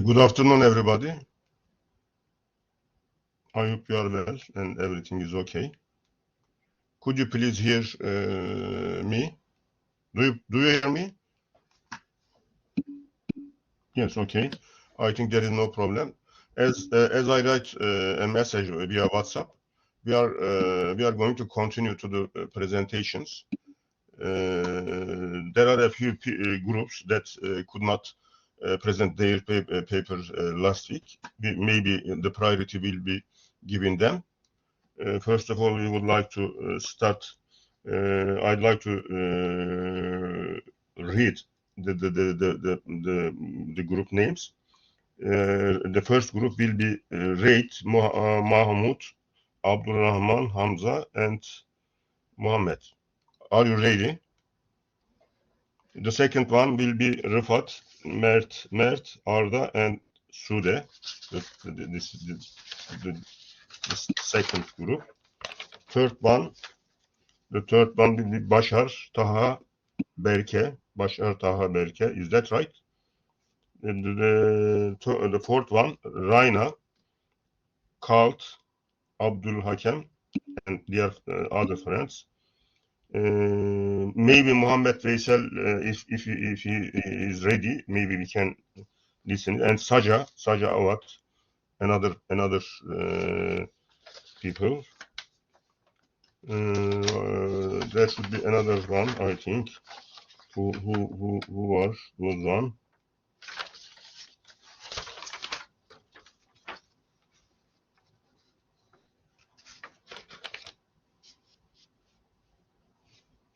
Good afternoon, everybody. I hope you are well and everything is okay. Could you please hear me? Do you hear me? Yes, okay. I think there is no problem. As I write a message via WhatsApp, we are going to continue to the presentations. There are a few groups that could not present their papers last week. Maybe the priority will be given them. First of all, we would like to start. I'd like to read the group names. The first group will be Reid, Mahmoud, Abdulrahman, Hamza, and Mohammed. Are you ready? The second one will be Rıfat, Mert, Arda, and Sude. This is the second group. The third one will be Başar, Taha, Berke. Başar, Taha, Berke. Is that right? And the fourth one, Rayna, Kalt, Abdul Hakem, and their other friends. Maybe Muhammed Veysel, if he is ready, maybe we can listen. And Saja Awad, another people. There should be another one, I think. Who was one?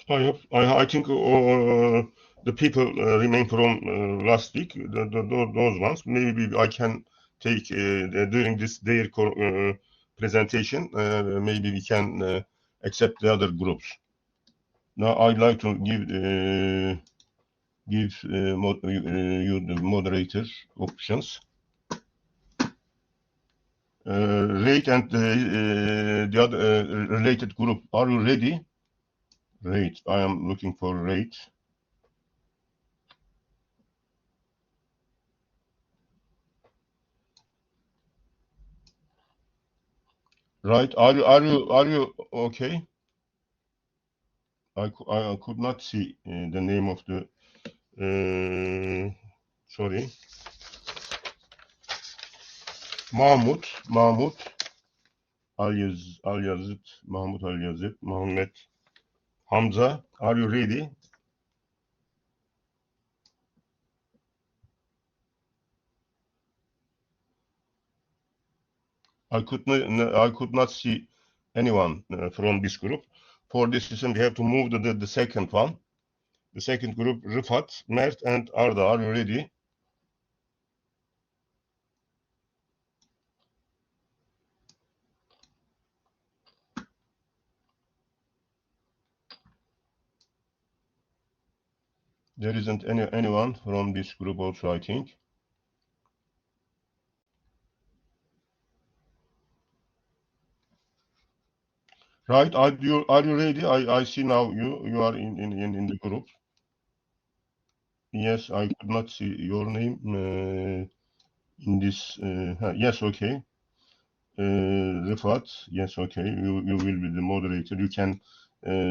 I think the people remain from last week. Those ones. Maybe I can take during their presentation. Maybe we can accept the other groups. Now I'd like to give you the moderator options. Rate and the other related group. Are you ready? Rate. I am looking for rate. Right. Are you okay? I could not see the name of the. Sorry. Mahmut Al-Yazid, Mahmut Al-Yazid, Mohammed, Hamza. Are you ready? I could not see anyone from this group. For this reason, we have to move to the second one. The second group, Rıfat, Mert, and Arda. Are you ready? There isn't anyone from this group also, I think. Right? Are you ready? I see now you are in the group. Yes, I could not see your name in this. Yes, okay. Rıfat, yes, okay. You will be the moderator. You can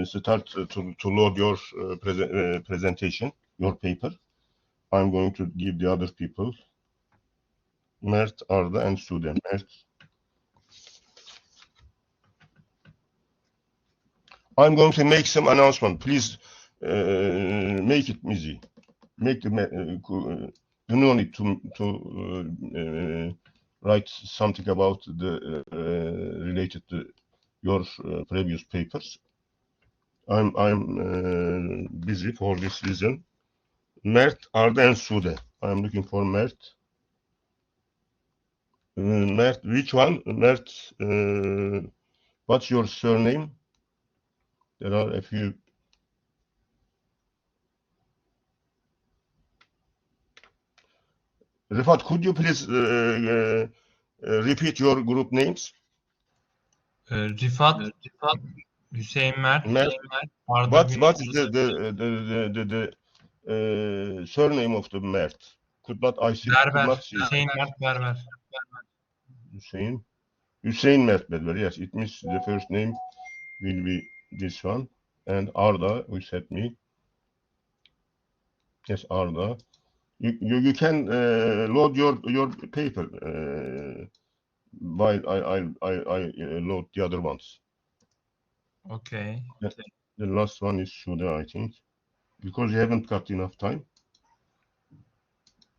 start to load your presentation, your paper. I'm going to give the other people. Mert, Arda, and Sude. Mert. I'm going to make some announcement. Please make it easy. Make the you no need to write something about the related to your previous papers. I'm busy for this reason. Mert, Arda, and Sude. I'm looking for Mert. Mert, which one? Mert, what's your surname? There are a few. Rıfat, could you please repeat your group names? Rıfat, Hüseyin Mert, Arda What is the surname of the Mert? could not I see, could Berber. not see. Hüseyin Mert Berber. Hüseyin Mert Bedver. Yes, it means the first name will be this one. And Arda, who said me. Yes, Arda. You can load your paper while I load the other ones. Okay. The last one is Shuda, I think, because you haven't got enough time.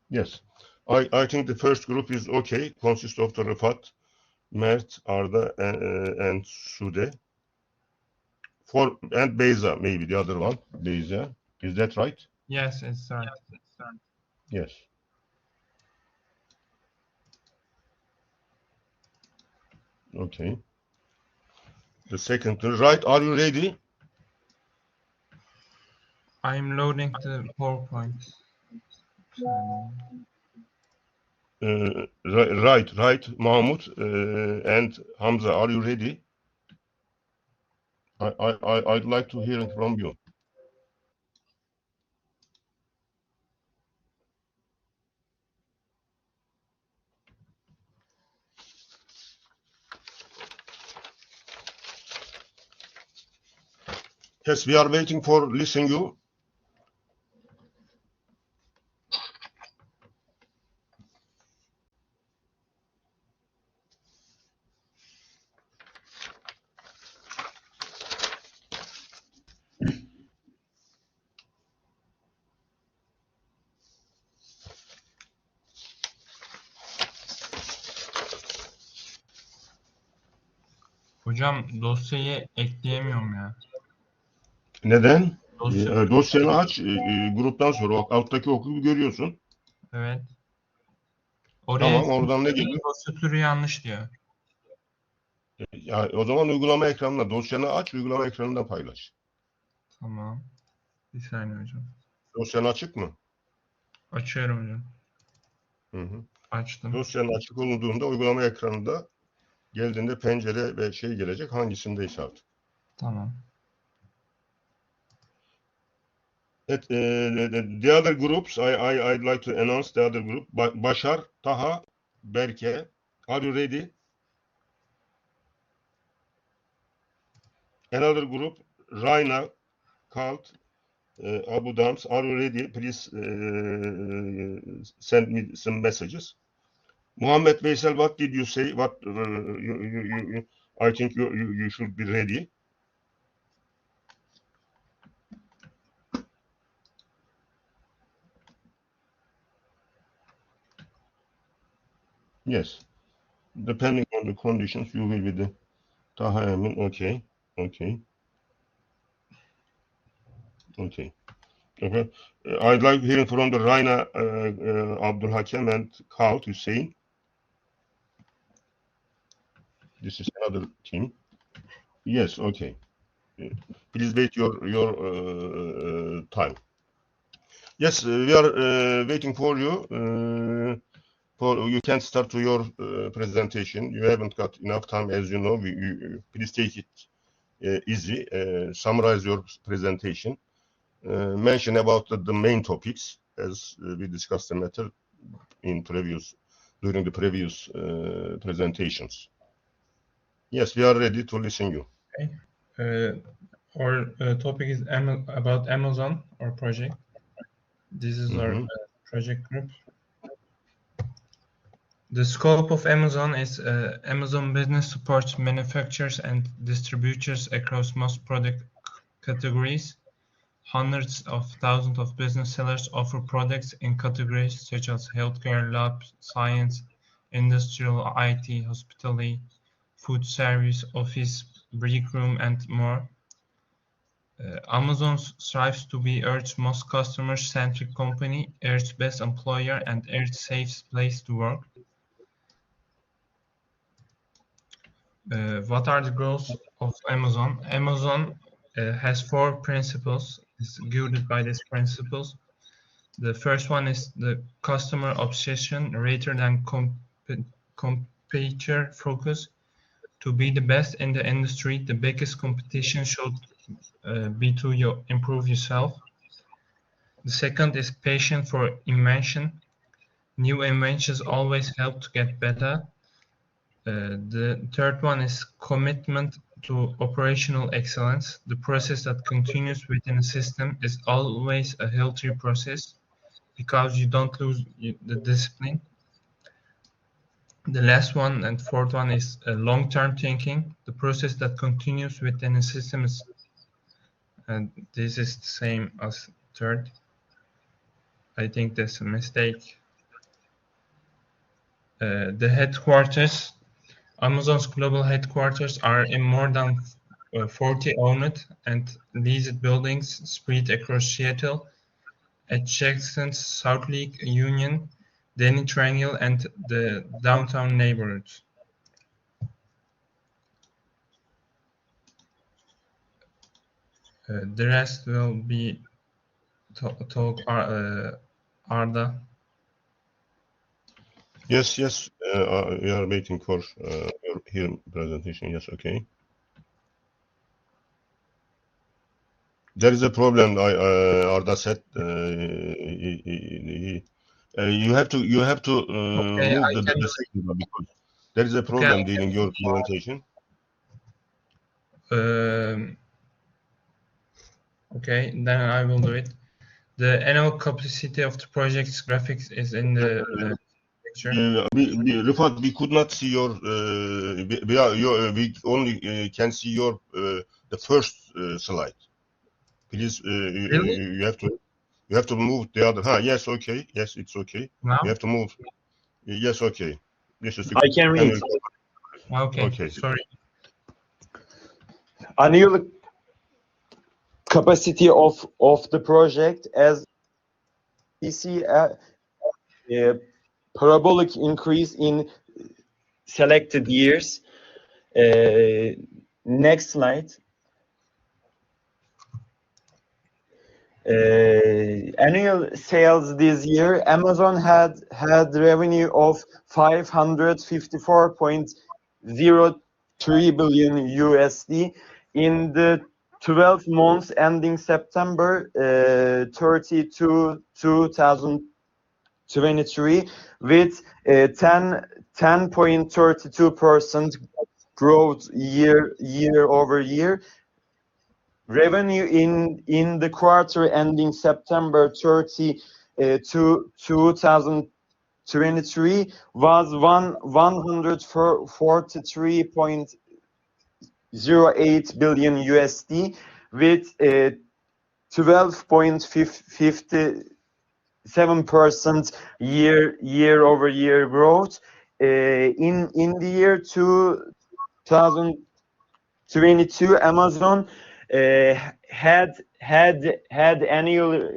Yes, I think the first group is okay. Consists of the Rıfat, Mert, Arda, and Sude. And Beyza, maybe the other one, Beyza. Is that right? Yes, it's right. Yes. Okay. The second, right? Are you ready? I'm loading the PowerPoint. Right, Mahmut and Hamza. Are you ready? I'd like to hear it from you. Yes, we are waiting for listening you. Hocam dosyayı ekleyemiyorum ya. Neden? Dosya. Dosyanı aç, gruptan sonra alttaki oku görüyorsun. Evet. Oraya Tamam, oradan ne geliyor? dosya türü yanlış diyor. Ya, o zaman uygulama ekranında dosyanı aç, uygulama ekranında paylaş. Tamam. Bir saniye hocam. Dosyan açık mı? Açıyorum hocam. Hı. Açtım. Dosyanın açık olduğunda uygulama ekranında geldiğinde pencere ve şey gelecek, hangisindeyse artık. Tamam. The other groups, I'd like to announce the other group. Başar, Taha, Berke. Are you ready? Another group, Rayna, Kalt, Abu Dams. Are you ready? Please send me some messages. Muhammed Veysel, what did you say? What I think you should be ready. Yes. Depending on the conditions, you will be the Taha Emin. Okay. I'd like hearing from the Rayna, Abdul Hakem, and Kalt Hussein. This is another team. Yes. Okay. Please wait your time. Yes, we are waiting for you. You can start to your presentation. You haven't got enough time, as you know. Please take it easy. Summarize your presentation. Mention about the main topics as we discussed the matter during the previous presentations. Yes, we are ready to listen you. Okay. Our topic is about Amazon, our project. This is our project group. The scope of Amazon is Amazon Business supports manufacturers and distributors across most product categories. Hundreds of thousands of business sellers offer products in categories such as healthcare, lab, science, industrial, IT, hospitality, food service, office, break room, and more. Amazon strives to be Earth's most customer-centric company, Earth's best employer, and Earth's safest place to work. What are the goals of Amazon? Amazon has 4 principles. It's guided by these principles. The first one is the customer obsession rather than competitor focus. To be the best in the industry, the biggest competition should be to improve yourself. The second is passion for invention. New inventions always help to get better. The third one is commitment to operational excellence. The process that continues within a system is always a healthy process because you don't lose the discipline. The last one and fourth one is long-term thinking. The process that continues within a system is, and this is the same as third. I think that's a mistake. The headquarters, Amazon's global headquarters are in more than 40 owned and leased buildings spread across Seattle, adjacent South Lake Union, Denny Triangle, and the downtown neighborhoods. The rest will be talk Arda. Yes, yes. We are waiting for your presentation. Yes, okay. There is a problem. Arda said you have to Okay, move I can the second one because there is a okay, problem during your presentation. Okay, then I will do it. The annual capacity of the project's graphics is in the picture. Rifat, we could not see your. We only can see your the first slide. Please, Really? you have to move the other. Yes, okay. Yes, it's okay. Now? You have to move. Yes, okay. This is the. I can read. Okay. Sorry. Annual capacity of the project, as we see a parabolic increase in selected years. Next slide. Annual sales this year, Amazon had revenue of 554.03 billion USD in the 12 months ending September 30 to 2023, with 10.32% growth year over year. Revenue in the quarter ending September 30 to 2023 was 143.08 billion USD, with 12.57% year over year growth. In the year 2022, Amazon had annual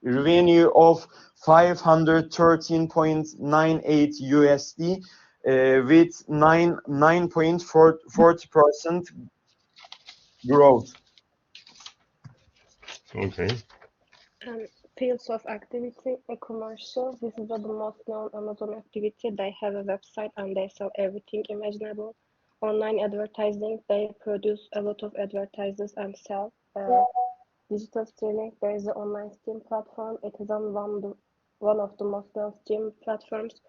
revenue of 513.98 USD, with 9.40% growth. Okay. Fields of activity, e-commercial. This is the most known Amazon activity. They have a website and they sell everything imaginable. Online advertising, they produce a lot of advertisers and sell. Digital streaming, there is an online stream platform. It is on one of the most known stream platforms.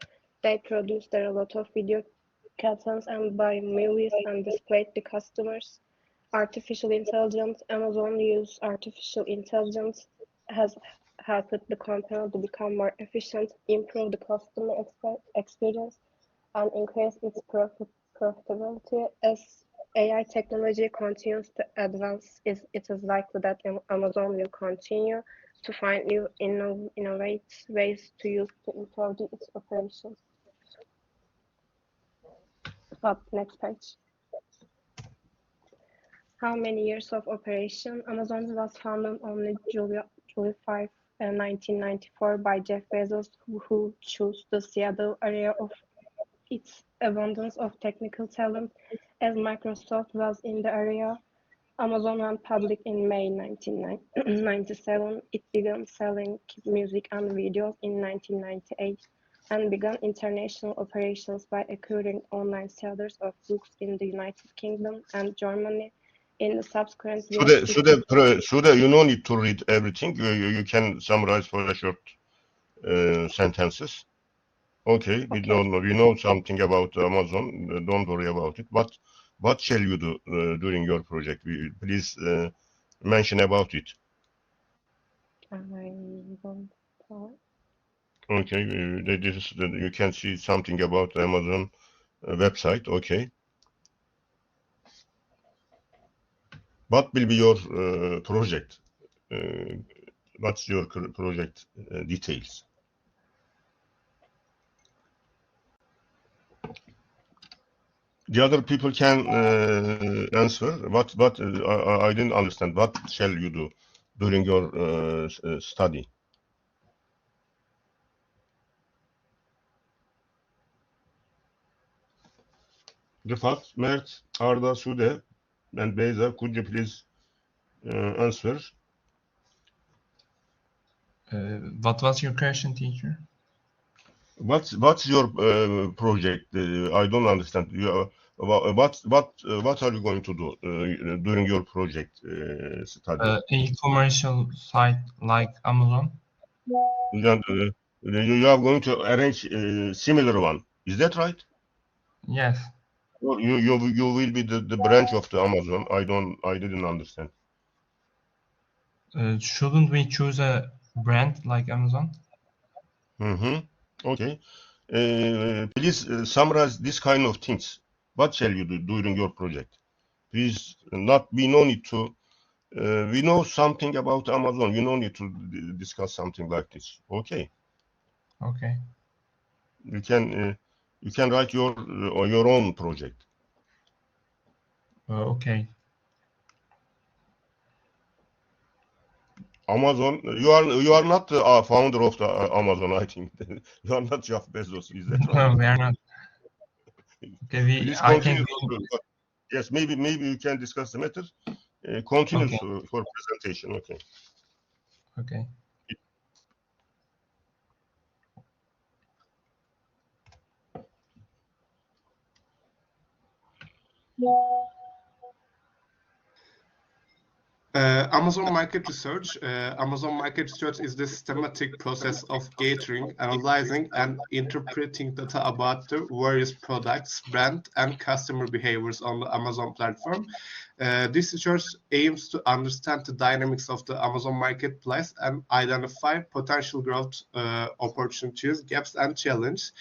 They produce there a lot of video contents and buy movies and display to customers. Artificial intelligence, Amazon use artificial intelligence has helped the company to become more efficient, improve the customer experience, and increase its profitability. As AI technology continues to advance, it is likely that Amazon will continue to find new innovative ways to use to improve its operations. Next page. How many years of operation? Amazon was founded on July 5, 1994 by Jeff Bezos, who chose the Seattle area of its abundance of technical talent. As Microsoft was in the area, Amazon went public in May 1997. It began selling music and videos in 1998 and began international operations by acquiring online sellers of books in the United Kingdom and Germany. In the subsequent years, Sude, you no need to read everything. You can summarize for a short sentences. Okay, we know something about Amazon. Don't worry about it. But what shall you do during your project? Please mention about it. I don't know. Okay, you can see something about Amazon website. Okay. What will be your project? What's your project details? The other people can answer. What I didn't understand. What shall you do during your study? Rıfat, Mert, Arda, Sude, and Beyza, could you please answer? What was your question, teacher? What's your project? I don't understand. What are you going to do during your project study? E-commercial site like Amazon. You are going to arrange a similar one. Is that right? Yes. Or you will be the branch of the Amazon. I didn't understand. Shouldn't we choose a brand like Amazon? Okay. Please summarize this kind of things. What shall you do during your project? Please, we no need to. We know something about Amazon. You no need to discuss something like this. Okay. Okay. You can write your own project. Okay. Amazon. You are not the founder of the Amazon. I think you are not Jeff Bezos. Is that right? No, we are not. Okay, Please I continue. think Yes, maybe you can discuss the matter. Continue Okay. for presentation. Okay. Okay. Amazon Market Research. Amazon Market Research is the systematic process of gathering, analyzing, and interpreting data about the various products, brand, and customer behaviors on the Amazon platform. This research aims to understand the dynamics of the Amazon marketplace and identify potential growth opportunities, gaps, and challenges.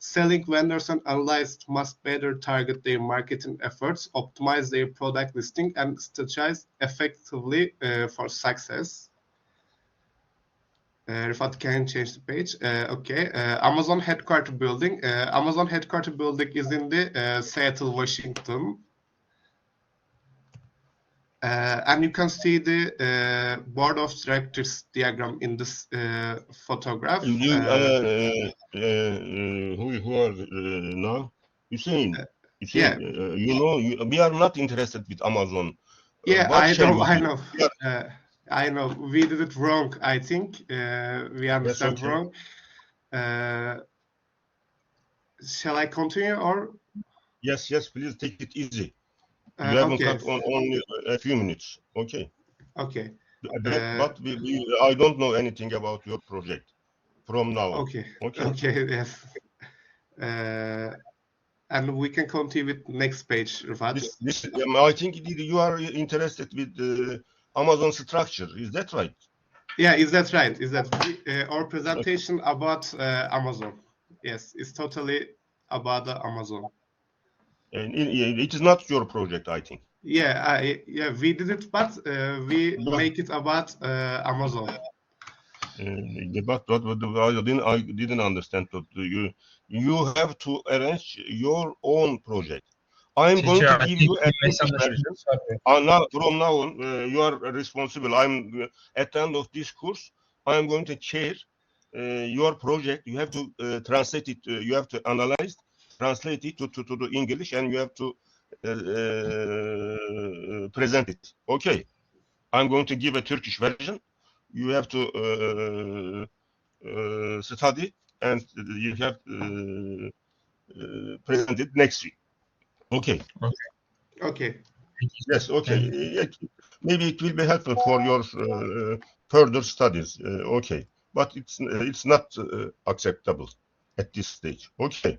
Selling vendors and analysts must better target their marketing efforts, optimize their product listing, and strategize effectively for success. Rifat, can you change the page? Okay. Amazon headquarter building. Amazon headquarter building is in the Seattle, Washington. And you can see the board of directors diagram in this photograph. Who are now? Hussein. Yeah. We are not interested with Amazon. Yeah, What I shall know, we I do? know. I know. We did it wrong, I think. We understand okay. wrong. Shall I continue or? Yes, please take it easy. You haven't Okay. got only a few minutes. Okay. Okay. But I don't know anything about your project from now on. Okay. Okay. Okay, yes. And we can continue with next page, Rifat. I think you are interested with Amazon structure. Is that right? Yeah, is that right? Is that our presentation about Amazon? Yes, it's totally about the Amazon. And it is not your project, I think. Yeah, we did it, but we make it about Amazon. But I didn't understand that you have to arrange your own project. I'm going to give you a Turkish version. From now on, you are responsible. At the end of this course, I'm going to share your project. You have to translate it. You have to analyze, translate it to the English, and you have to present it. Okay. I'm going to give a Turkish version. You have to study, and you have present it next week. Okay. Okay. Yes. Okay. Maybe it will be helpful for your further studies. Okay. But it's not acceptable. at this stage. Okay.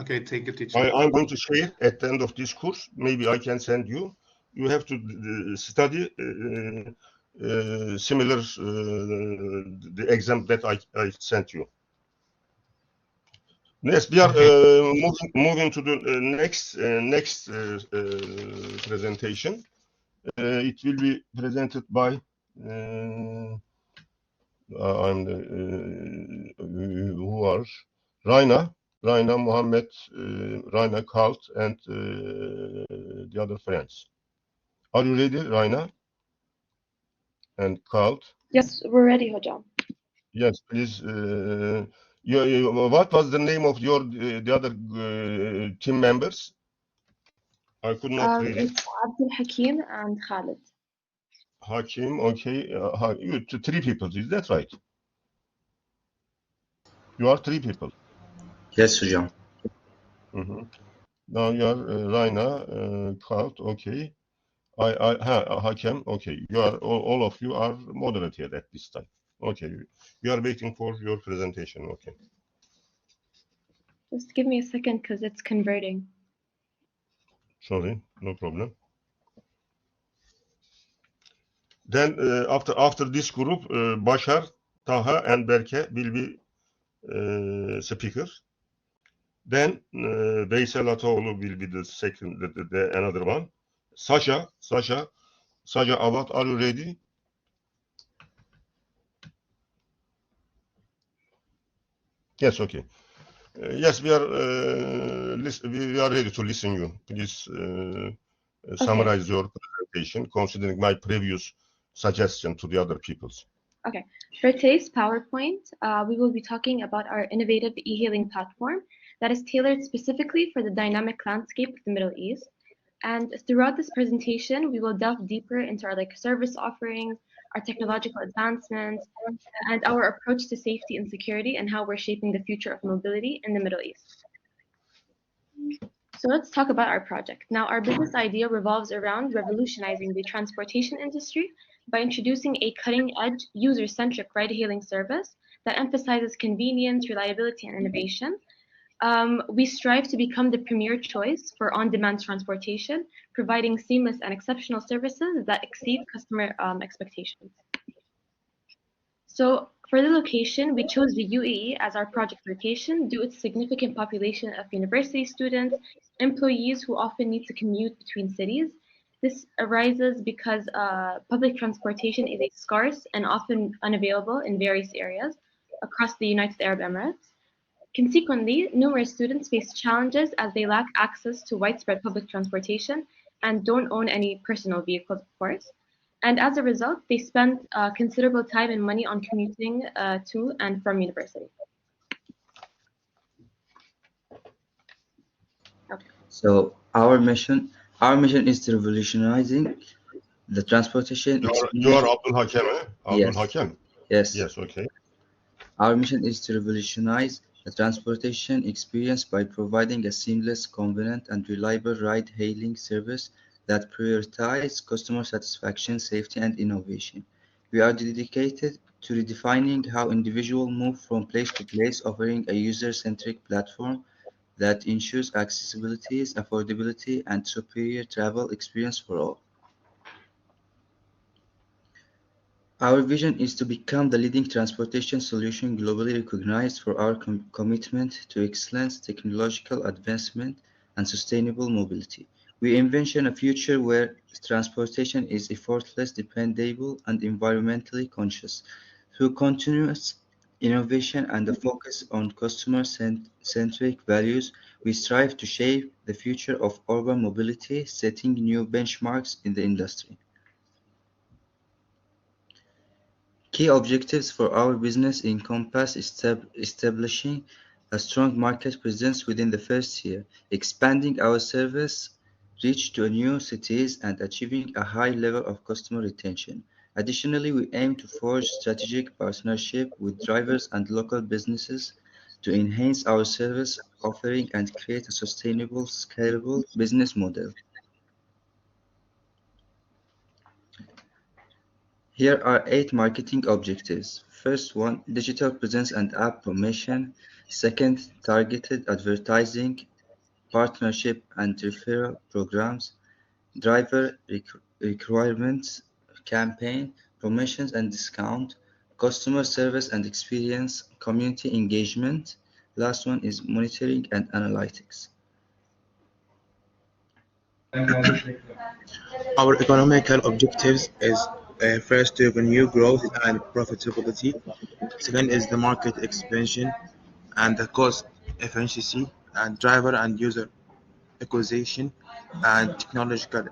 Okay, thank you, teacher. I'm going to share at the end of this course. Maybe I can send you. You have to study similar the exam that I sent you. Yes, we are moving to the next presentation. It will be presented by I'm the who are Raina, Mohammed, Raina Kalt, and the other friends. Are you ready, Raina and Kalt? Yes, we're ready, Hocam. Yes, please. What was the name of your the other team members? I could not read it. It's Abdul Hakim and Khalid. Hakim, okay. You three people, is that right? You are three people. Yes, hocam. Now you are Raina, Kalt, okay. Hakem, okay. You are all of you are moderated at this time. Okay. We are waiting for your presentation. Okay. Just give me a second because it's converting. Sorry, no problem. Then after this group, Bashar, Taha, and Berke will be speakers. Then Veysel Ataoğlu will be the second, another one. Sasha, Avat, are you ready? Yes, okay. Yes, we are ready to listen you. Please summarize your presentation, considering my previous suggestion to the other people's. Okay. For today's PowerPoint, we will be talking about our innovative e-hailing platform that is tailored specifically for the dynamic landscape of the Middle East. And throughout this presentation, we will delve deeper into our service offerings, our technological advancements, and our approach to safety and security and how we're shaping the future of mobility in the Middle East. So let's talk about our project. Now, our business idea revolves around revolutionizing the transportation industry by introducing a cutting-edge, user-centric ride-hailing service that emphasizes convenience, reliability, and innovation. We strive to become the premier choice for on-demand transportation, providing seamless and exceptional services that exceed customer expectations. So for the location, we chose the UAE as our project location due to its significant population of university students, employees who often need to commute between cities. This arises because public transportation is scarce and often unavailable in various areas across the United Arab Emirates. Consequently, numerous students face challenges as they lack access to widespread public transportation and don't own any personal vehicles, of course. And as a result, they spend considerable time and money on commuting to and from university. Okay. So our mission is to revolutionizing the transportation experience. You are Abdul Hakem, eh? Abdul Hakem. Yes. Yes, okay. Our mission is to revolutionize the transportation experience by providing a seamless, convenient, and reliable ride-hailing service that prioritizes customer satisfaction, safety, and innovation. We are dedicated to redefining how individuals move from place to place, offering a user-centric platform that ensures accessibility, affordability, and superior travel experience for all. Our vision is to become the leading transportation solution globally recognized for our commitment to excellence, technological advancement, and sustainable mobility. We envision a future where transportation is effortless, dependable, and environmentally conscious. Through continuous innovation and a focus on customer-centric values, we strive to shape the future of urban mobility, setting new benchmarks in the industry. Key objectives for our business encompass establishing a strong market presence within the first year, expanding our service reach to new cities, and achieving a high level of customer retention. Additionally, we aim to forge strategic partnerships with drivers and local businesses to enhance our service offering and create a sustainable, scalable business model. Here are 8 marketing objectives. First one, digital presence and app promotion. Second, targeted advertising, partnership and referral programs, driver requirements, campaign, promotions and discount, customer service and experience, community engagement. Last one is monitoring and analytics. Our economical objectives is first revenue growth and profitability. Second is the market expansion and the cost efficiency and driver and user acquisition and technological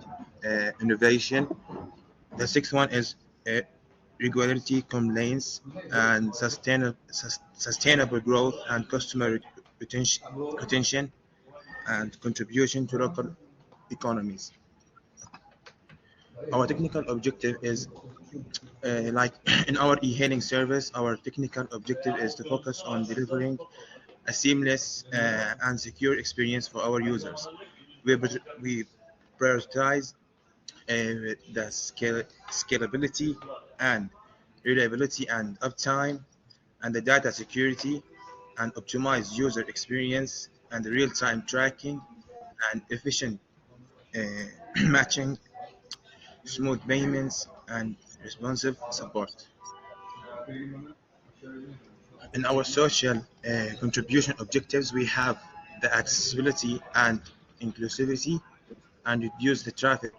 innovation. The sixth one is uh, regulatory compliance and sustainable growth and customer retention and contribution to local economies. Our technical objective is like in our e-hailing service, our technical objective is to focus on delivering a seamless and secure experience for our users. We prioritize the scalability and reliability and uptime and the data security and optimize user experience and the real-time tracking and efficient uh, matching, smooth payments and responsive support. In our social contribution objectives, we have the accessibility and inclusivity and reduce the traffic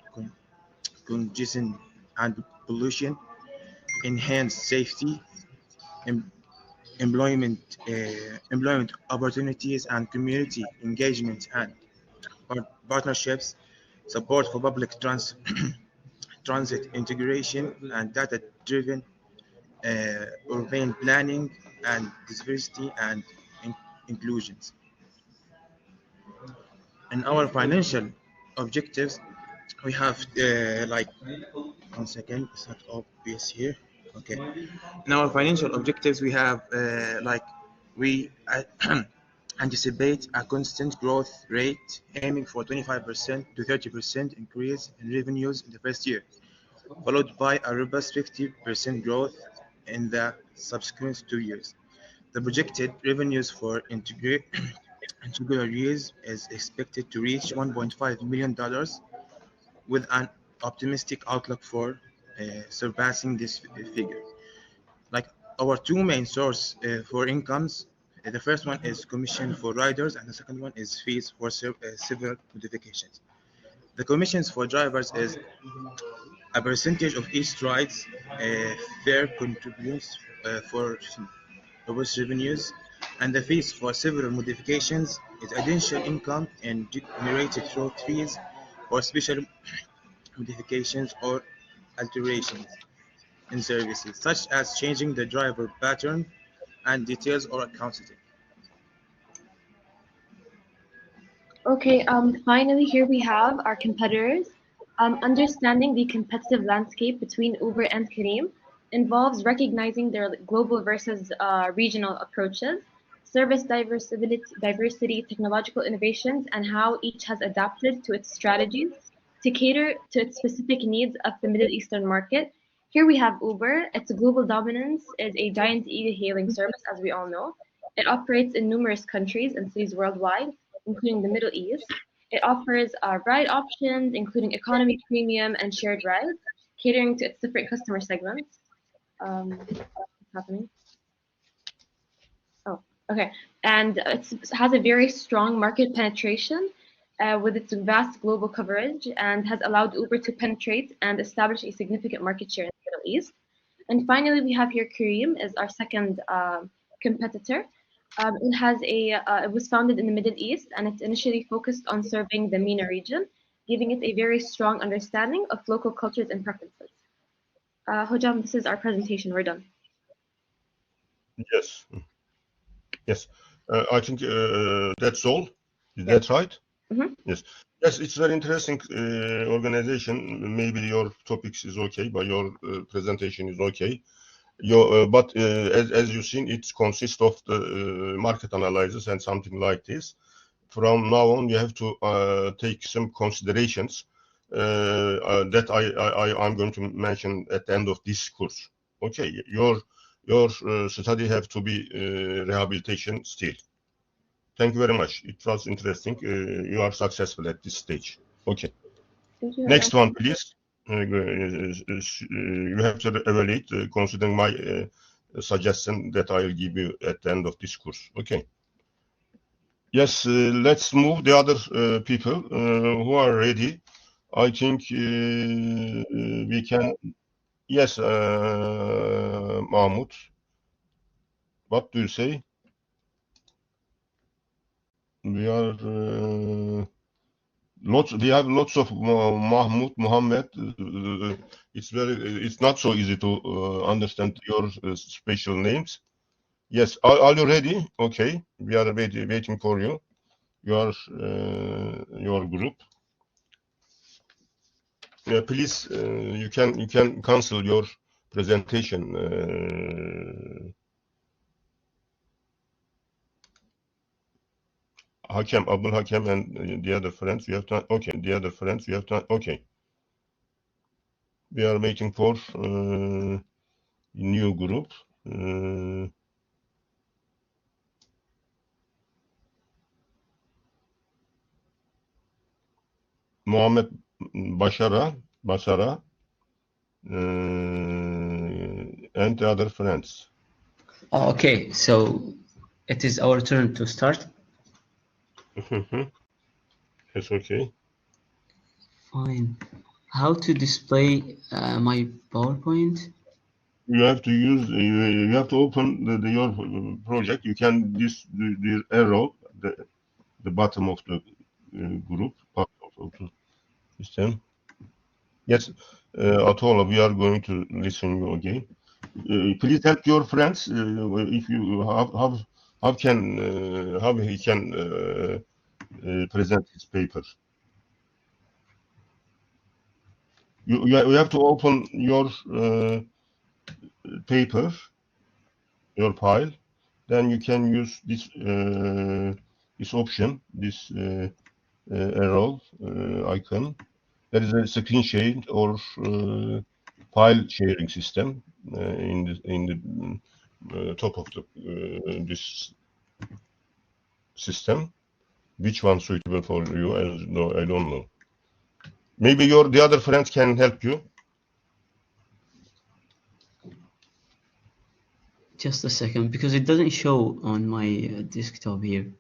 congestion and pollution, enhance safety, em- employment opportunities and community engagement and partnerships, support for public transit integration and data-driven urban planning and diversity and inclusions. In our financial objectives, we have like 1 second, it's not obvious here. Okay. In our financial objectives, we have like we anticipate a constant growth rate aiming for 25% to 30% increase in revenues in the first year, followed by a robust 50% growth in the subsequent 2 years. The projected revenues for integral years is expected to reach $1.5 million with an optimistic outlook for surpassing this figure. Like our two main source for incomes, the first one is commission for riders and the second one is fees for civil modifications. The commissions for drivers is a percentage of each ride's fare contributes for robust revenues, and the fees for several modifications is additional income and generated through fees for special modifications or alterations in services, such as changing the driver pattern and details or accounting. Okay, finally, here we have our competitors. Understanding the competitive landscape between Uber and Careem involves recognizing their global versus regional approaches, service diversity, technological innovations, and how each has adapted to its strategies to cater to its specific needs of the Middle Eastern market. Here we have Uber. Its global dominance is a giant e-hailing service, as we all know. It operates in numerous countries and cities worldwide, including the Middle East. It offers ride options, including economy, premium, and shared rides, catering to its different customer segments. What's happening? Oh, okay. And it has a very strong market penetration with its vast global coverage and has allowed Uber to penetrate and establish a significant market share in the Middle East. And finally, we have here Careem is our second competitor. It was founded in the Middle East and it's initially focused on serving the MENA region, giving it a very strong understanding of local cultures and preferences. Hojam, this is our presentation. We're done. Yes. Yes. I think that's all. Is that right? Mhm. Yes. Yes, it's very interesting organization. Maybe your topics is okay, but your presentation is okay. But as you've seen, it consists of the market analysis and something like this. From now on, you have to take some considerations that I'm going to mention at the end of this course. Okay, your study have to be rehabilitation still. Thank you very much. It was interesting. You are successful at this stage. Okay. Thank you. Next one, please. You have to evaluate considering my suggestion that I will give you at the end of this course. Okay. Yes, let's move the other people who are ready. I think we can. Yes, Mahmut. What do you say? We are we have lots of Mahmut, Muhammad. It's not so easy to understand your special names. Yes, are you ready? Okay, we are waiting for you. Your group. Please, you can cancel your presentation. Hakem, Abdul Hakem, and the other friends. You have time. Okay, the other friends. You have time. Okay. We are waiting for new group. Muhammed Basara, and the other friends. Okay, so it is our turn to start. It's okay. Fine. How to display my PowerPoint? You have to use. You have to open your project. You can use the arrow, the bottom of the group, part of the system. Yes, Atola, we are going to listen you again. Please help your friends. If you how he can present his paper. You have to open your paper, your file. Then you can use this this option, this arrow icon. There is a screen share or file sharing system in the top of the this system. Which one suitable for you? I don't know. Maybe the other friends can help you. Just a second, because it doesn't show on my desktop here.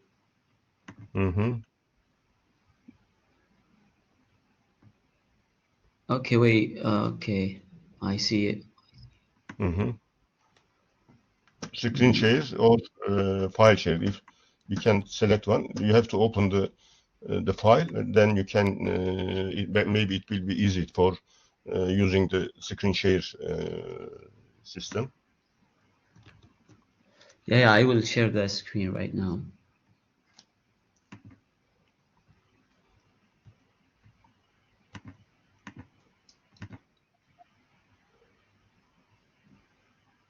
Okay, wait. Okay, I see it. Screen share or file share. If you can select one, you have to open the file, and then you can maybe it will be easy for using the screen share system. Yeah, I will share the screen right now.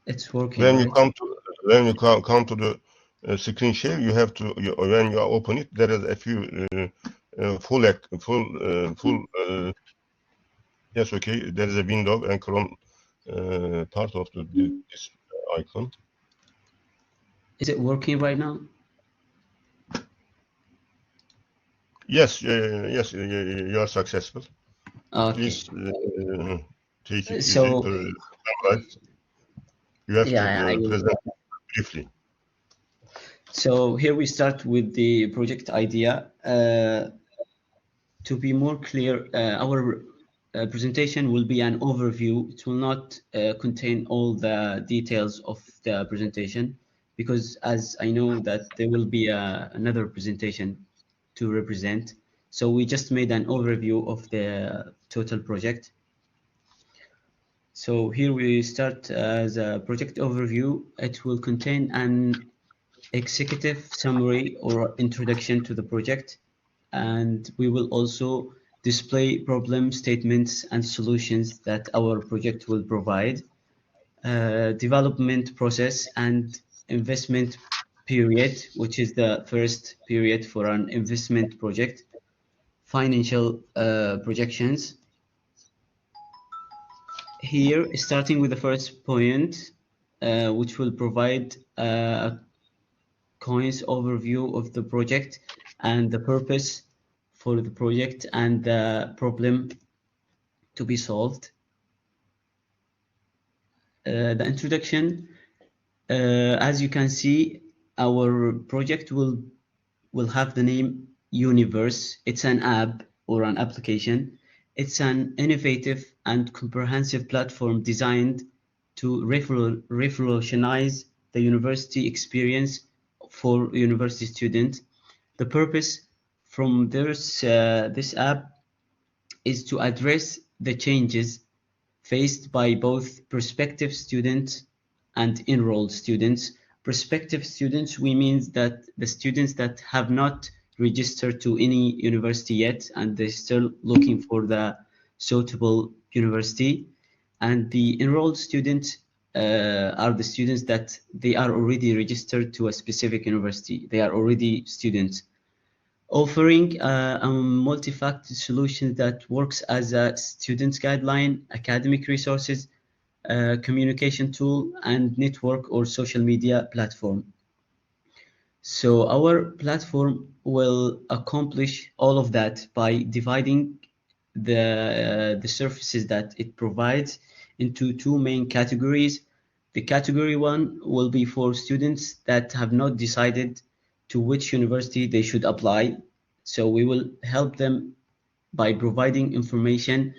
It's working. When right? you come to the screen share, you have to when you open it, there is a few full. Yes, okay. There is a window and Chrome part of this icon. Is it working right now? Yes, yes, you are successful. Okay. Please take it So, easy. You have to present briefly. So here we start with the project idea. To be more clear, our presentation will be an overview. It will not contain all the details of the presentation, because as I know that there will be another presentation to represent. So we just made an overview of the total project. So here we start as a project overview. It will contain an executive summary or introduction to the project, and we will also display problem statements and solutions that our project will provide, development process and investment period, which is the first period for an investment project, financial projections. Here, starting with the first point, which will provide a coins overview of the project and the purpose for the project and the problem to be solved. The introduction, as you can see, our project will have the name Universe. It's an app or an application. It's an innovative and comprehensive platform designed to revolutionize the university experience for university students. The purpose from this app is to address the changes faced by both prospective students and enrolled students. Prospective students, we mean that the students that have not registered to any university yet and they're still looking for the suitable university. And the enrolled students are the students that they are already registered to a specific university. They are already students. Offering a multi-factor solution that works as a student's guideline, academic resources, communication tool, and network or social media platform. So our platform will accomplish all of that by dividing the services that it provides into two main categories. The category one will be for students that have not decided to which university they should apply. So we will help them by providing information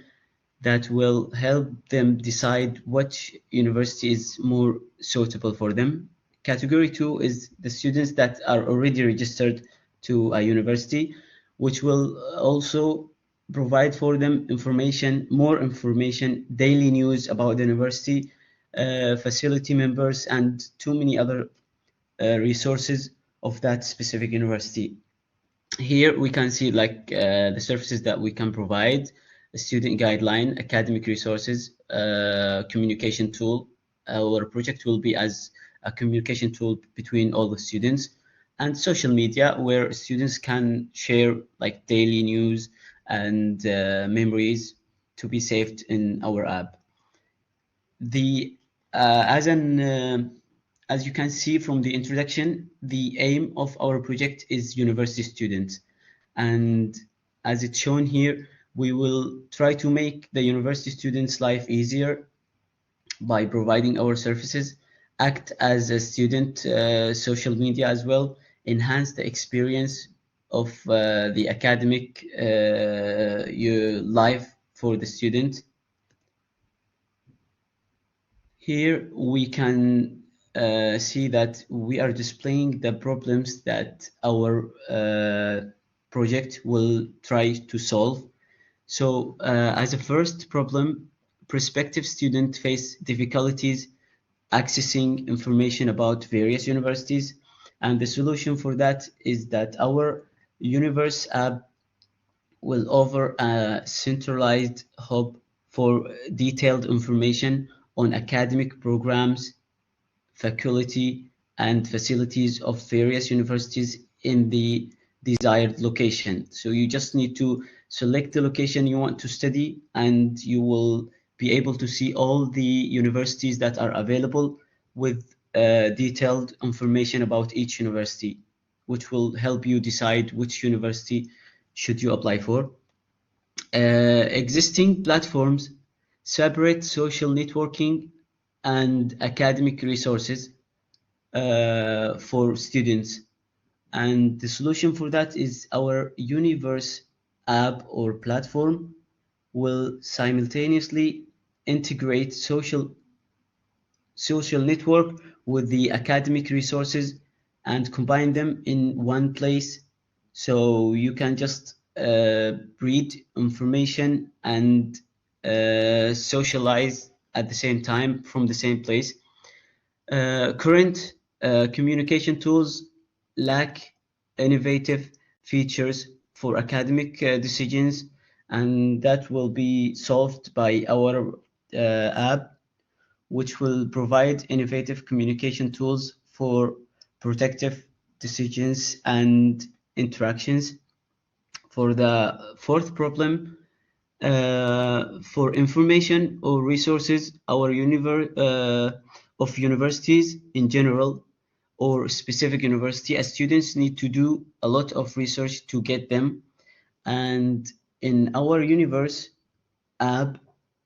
that will help them decide which university is more suitable for them. Category two is the students that are already registered to a university, which will also provide for them information, more information, daily news about the university, facility members, and too many other resources of that specific university. Here we can see like the services that we can provide: a student guideline, academic resources, communication tool. Our project will be as a communication tool between all the students, and social media, where students can share like daily news and memories to be saved in our app. The as you can see from the introduction, the aim of our project is university students, and as it's shown here, we will try to make the university students' life easier by providing our services, act as a student social media as well, enhance the experience of the academic life for the student. Here we can see that we are displaying the problems that our project will try to solve. So as a first problem, prospective students face difficulties accessing information about various universities, and the solution for that is that our Universe app will offer a centralized hub for detailed information on academic programs, faculty, and facilities of various universities in the desired location. So you just need to select the location you want to study, and you will be able to see all the universities that are available with detailed information about each university, which will help you decide which university should you apply for. Existing platforms separate social networking and academic resources for students, and the solution for that is our Universe app or platform will simultaneously integrate social network with the academic resources and combine them in one place, so you can just read information and socialize at the same time from the same place. Current communication tools lack innovative features for academic decisions, and that will be solved by our app, which will provide innovative communication tools for protective decisions and interactions. For the fourth problem, for information or resources, our Universe of universities in general or specific university, as students need to do a lot of research to get them. And in our universe app,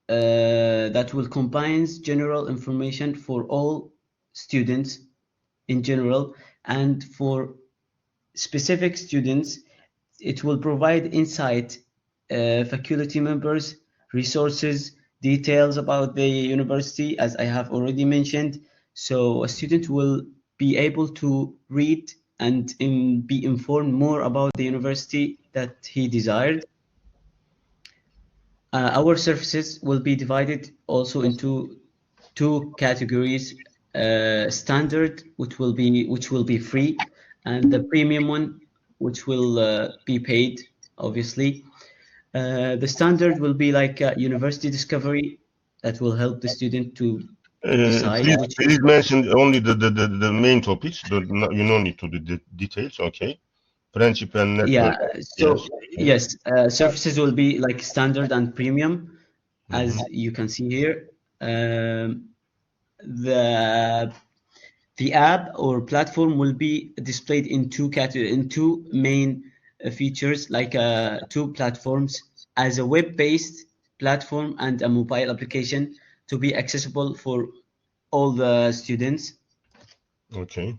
that will combine general information for all students in general, and for specific students it will provide insight, faculty members, resources, details about the university, as I have already mentioned. So a student will be able to read and be informed more about the university that he desired. Our services will be divided also into two categories: standard, which will be free, and the premium one, which will be paid, obviously. The standard will be like university discovery, that will help the student to decide Please, which. please mention only the main topics. You don't need to do the details. Okay. Friendship and Yeah, network. so Yes. yes, services will be like standard and premium, as Mhm. you can see here. The app or platform will be displayed in two main features, like two platforms, as a web-based platform and a mobile application to be accessible for all the students. Okay.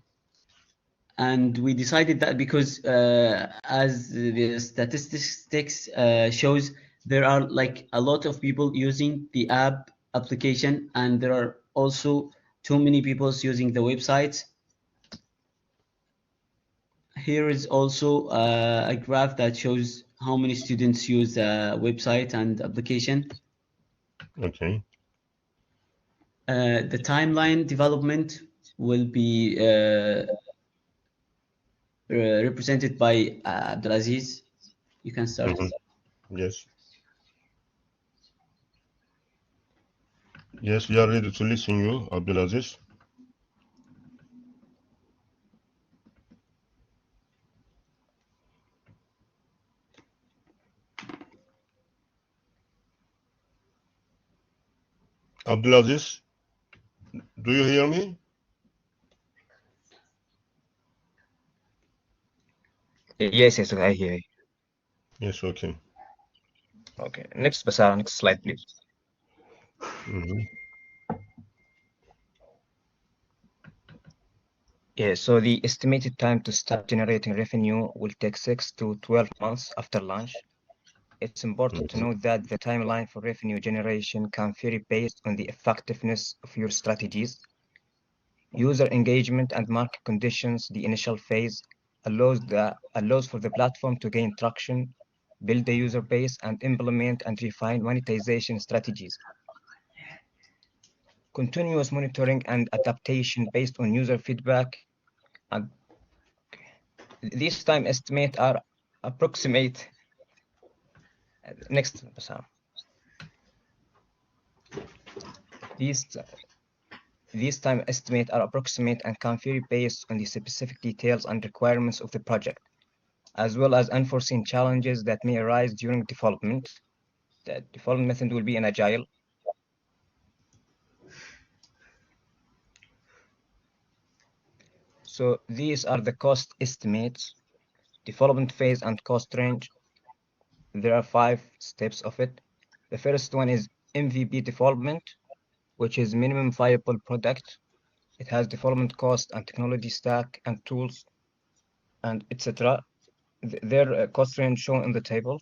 And we decided that because as the statistics shows, there are like a lot of people using the app application, and there are also too many people using the website. Here is also a graph that shows how many students use the website and application. Okay. The timeline development will be represented by Abdulaziz. You can start. Yes. Yes, we are ready to listen you, Abdulaziz. Abdulaziz, do you hear me? Yes, yes, I hear you. Yes, okay. Okay, next, Basara, next slide, please. Yeah, so the estimated time to start generating revenue will take 6 to 12 months after launch. It's important to note that the timeline for revenue generation can vary based on the effectiveness of your strategies, user engagement, and market conditions. The initial phase allows for the platform to gain traction, build a user base, and implement and refine monetization strategies. Continuous monitoring and adaptation based on user feedback. And these time estimates are approximate. Next, Bassam. These time estimates are approximate and can vary based on the specific details and requirements of the project, as well as unforeseen challenges that may arise during development. The development method will be an agile. So these are the cost estimates, development phase and cost range. There are 5 steps of it. The first one is MVP development, which is minimum viable product. It has development cost and technology stack and tools and etc. Their cost range shown in the table.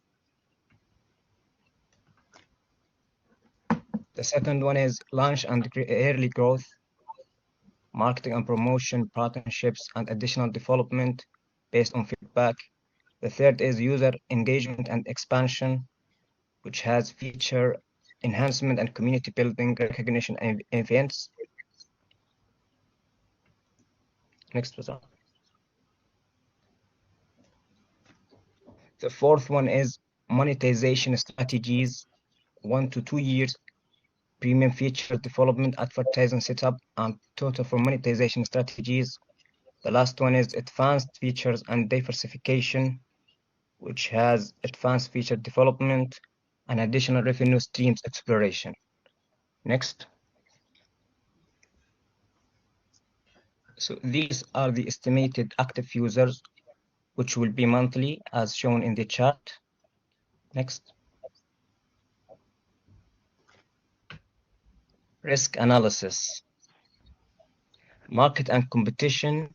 The second one is launch and early growth, marketing and promotion, partnerships, and additional development based on feedback. The third is user engagement and expansion, which has feature enhancement and community building, recognition, and events. Next, please. The fourth one is monetization strategies, 1 to 2 years, premium feature development, advertising setup, and total for monetization strategies. The last one is advanced features and diversification, which has advanced feature development and additional revenue streams exploration. Next. So these are the estimated active users, which will be monthly, as shown in the chart. Next. Risk analysis. Market and competition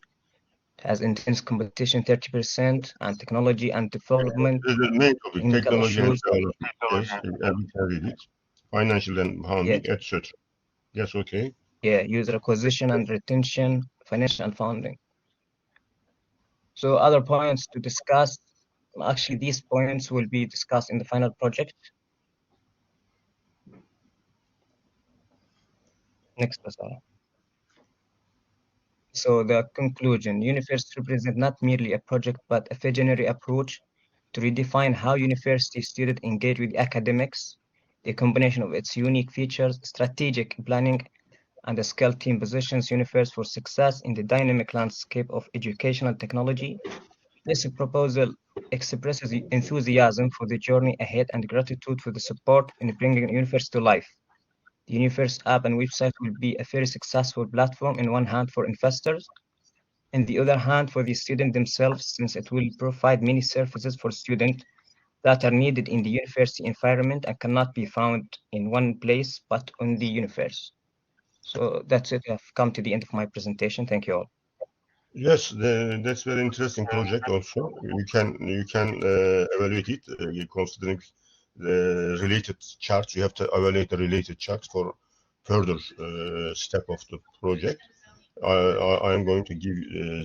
has intense competition 30%, and technology and development, The main topic, technical technology and issues. development. Yes, we can read it. Financial and funding, Yeah. etc. Yes, okay. Yeah, user acquisition and retention, financial and funding. So other points to discuss, actually these points will be discussed in the final project. Next, Basara. So the conclusion, universities represent not merely a project, but a visionary approach to redefine how university students engage with academics. The combination of its unique features, strategic planning, and a skilled team positions universities for success in the dynamic landscape of education and technology. This proposal expresses enthusiasm for the journey ahead and gratitude for the support in bringing Universe to life. The Universe app and website will be a very successful platform in one hand for investors, in the other hand for the students themselves, since it will provide many services for students that are needed in the university environment and cannot be found in one place but on the universe. So that's it. I've come to the end of my presentation. Thank you all. Yes, that's very interesting project also. You can evaluate it considering the related charts. You have to evaluate the related charts for further step of the project. I am going to give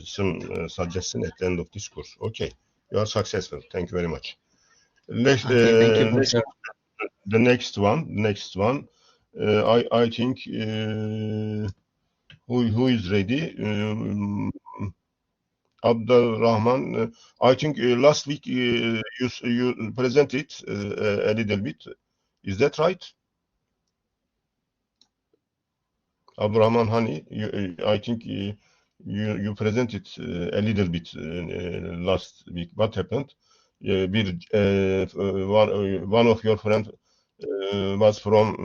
some suggestion at the end of this course. Okay, you are successful. Thank you very much. Next, Okay, thank you, Professor. the next one. I think who is ready? Abdul Rahman, I think last week you presented a little bit. Is that right? Abdul Rahman Hani, I think you presented a little bit last week. What happened? One of your friends was from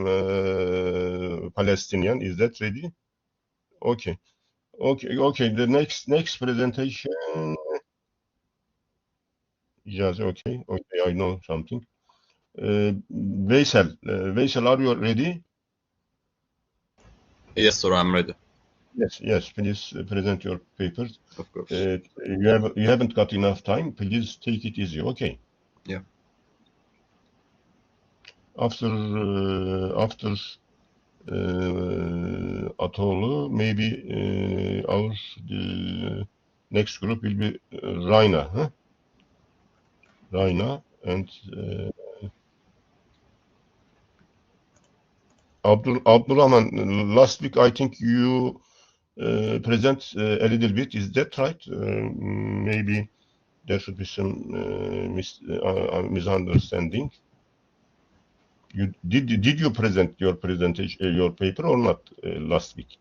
Palestinian. Is that ready? Okay. The next presentation. Yes, okay, I know something. Veysel, are you ready? Yes, sir, I'm ready. Yes, please present your papers. Of course. You haven't got enough time. Please take it easy. Okay. Yeah. After Atolu, maybe the next group will be Raina, huh? Raina and Abdurrahman. Last week I think you present a little bit. Is that right? Maybe there should be some misunderstanding. Did you present your presentation, your paper, or not last week?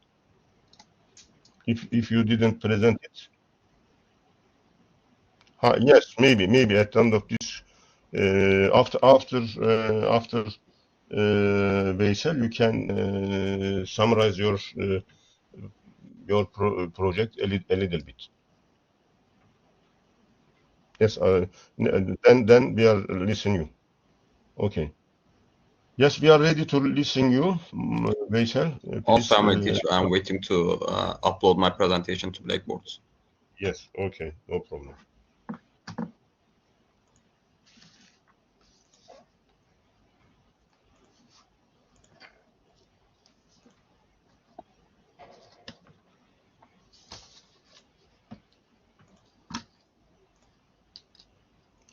If you didn't present it, yes, maybe at the end of this, after Veysel, you can summarize your project a little bit. Yes, then we are listening you. Okay. Yes, we are ready to listen you, Veysel. Also, I'm ready. I'm waiting to upload my presentation to Blackboard. Yes, okay, no problem.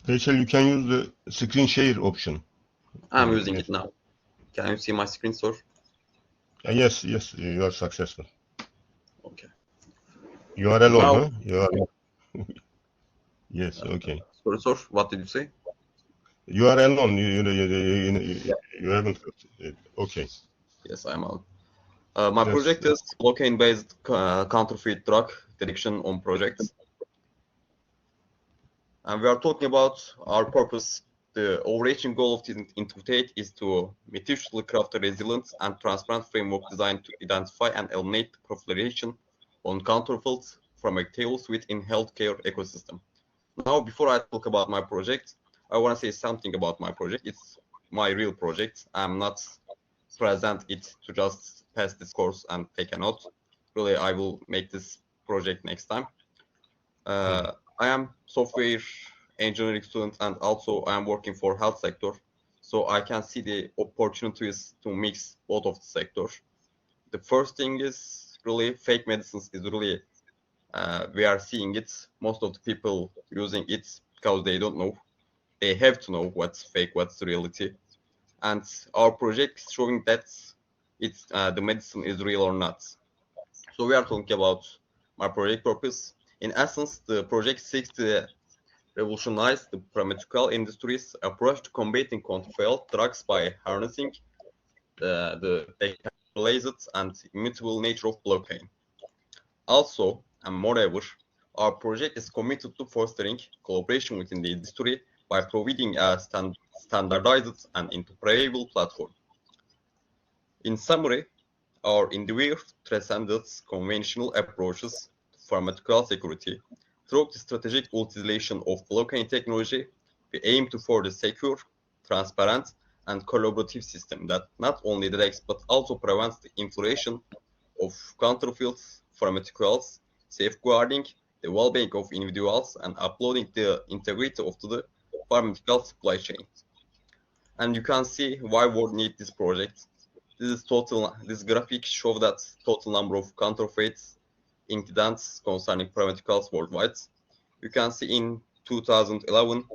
Veysel, you can use the screen share option. I'm using it now. Can you see my screen, sir? Yes, you are successful. Okay. You are alone, now, huh? You are. Yes, okay. Sorry, sir. What did you say? You are alone. You haven't. Okay. Yes, I'm out. My project is blockchain-based counterfeit drug detection on projects. And we are talking about our purpose. The overarching goal of this interpret is to meticulously craft a resilient and transparent framework designed to identify and eliminate the proliferation on counterfeit pharmaceuticals within healthcare ecosystem. Now, before I talk about my project, I want to say something about my project. It's my real project. I'm not present it to just pass this course and take a note. Really, I will make this project next time. I am software engineering student and also I am working for health sector. So I can see the opportunities to mix both of the sectors. The first thing is really fake medicines is really, we are seeing it. Most of the people using it because they don't know. They have to know what's fake, what's the reality. And our project is showing that it's the medicine is real or not. So we are talking about my project purpose. In essence, the project seeks to revolutionize the pharmaceutical industry's approach to combating counterfeit drugs by harnessing the decentralized and immutable nature of blockchain. Also, and moreover, our project is committed to fostering collaboration within the industry by providing a standardized and interoperable platform. In summary, our endeavor transcends conventional approaches to pharmaceutical security. Through the strategic utilization of blockchain technology, we aim to forge a secure, transparent, and collaborative system that not only detects but also prevents the infiltration of counterfeit pharmaceuticals, safeguarding the well-being of individuals, and upholding the integrity of the pharmaceutical supply chain. And you can see why we need this project. This graphic shows that total number of counterfeit incidents concerning pharmaceuticals worldwide. You can see in 2011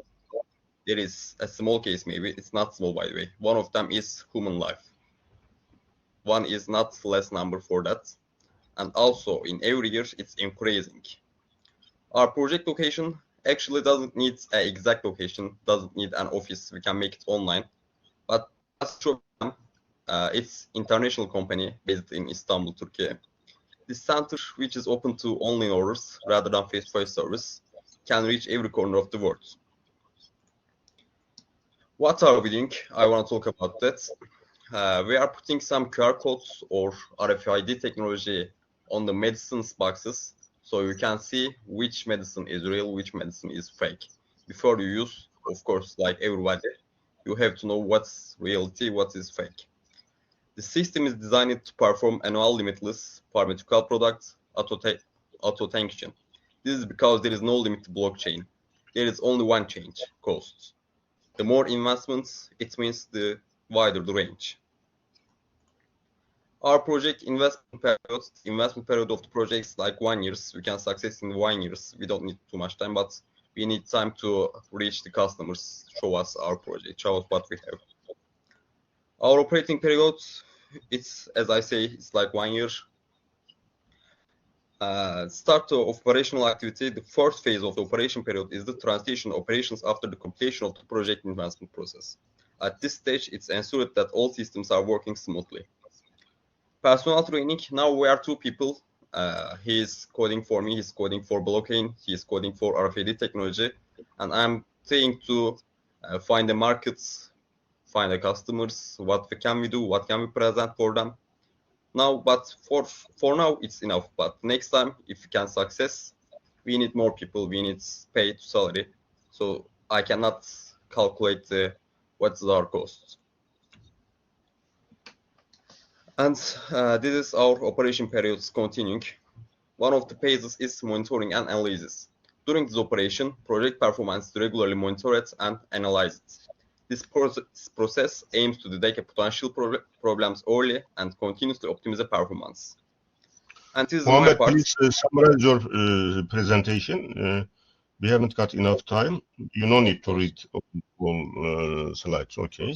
there is a small case, maybe it's not small by the way. One of them is human life. One is not less number for that. And also in every year it's increasing. Our project location actually doesn't need an exact location, doesn't need an office. We can make it online. But as shown, it's international company based in Istanbul, Turkey. This center, which is open to online orders rather than face-to-face service, can reach every corner of the world. What are we doing? I want to talk about that. We are putting some QR codes or RFID technology on the medicines boxes, so you can see which medicine is real, which medicine is fake. Before you use, of course, like everybody, you have to know what's reality, what is fake. The system is designed to perform annual limitless pharmaceutical products auto-sanction. This is because there is no limit to blockchain. There is only one change, costs. The more investments, it means the wider the range. Our project investment period of the project is like 1 year. We can success in 1 year. We don't need too much time, but we need time to reach the customers, show us our project, show us what we have. Our operating period, it's, as I say, it's like 1 year. Start of operational activity, the first phase of the operation period is the transition operations after the completion of the project investment process. At this stage, it's ensured that all systems are working smoothly. Personal training, now we are 2 people. He is coding for me, he's coding for blockchain, he is coding for RFID technology, and I'm trying to find the markets, find the customers, what can we do, what can we present for them. Now, but for now, it's enough. But next time, if we can success, we need more people, we need paid salary. So I cannot calculate what's our cost. And this is our operation periods continuing. One of the phases is monitoring and analysis. During this operation, project performance is regularly monitored and analyzed. This process aims to detect potential problems early and continuously optimize the performance. And this is my part. Please summarize your presentation. We haven't got enough time. You no need to read all slides. Okay.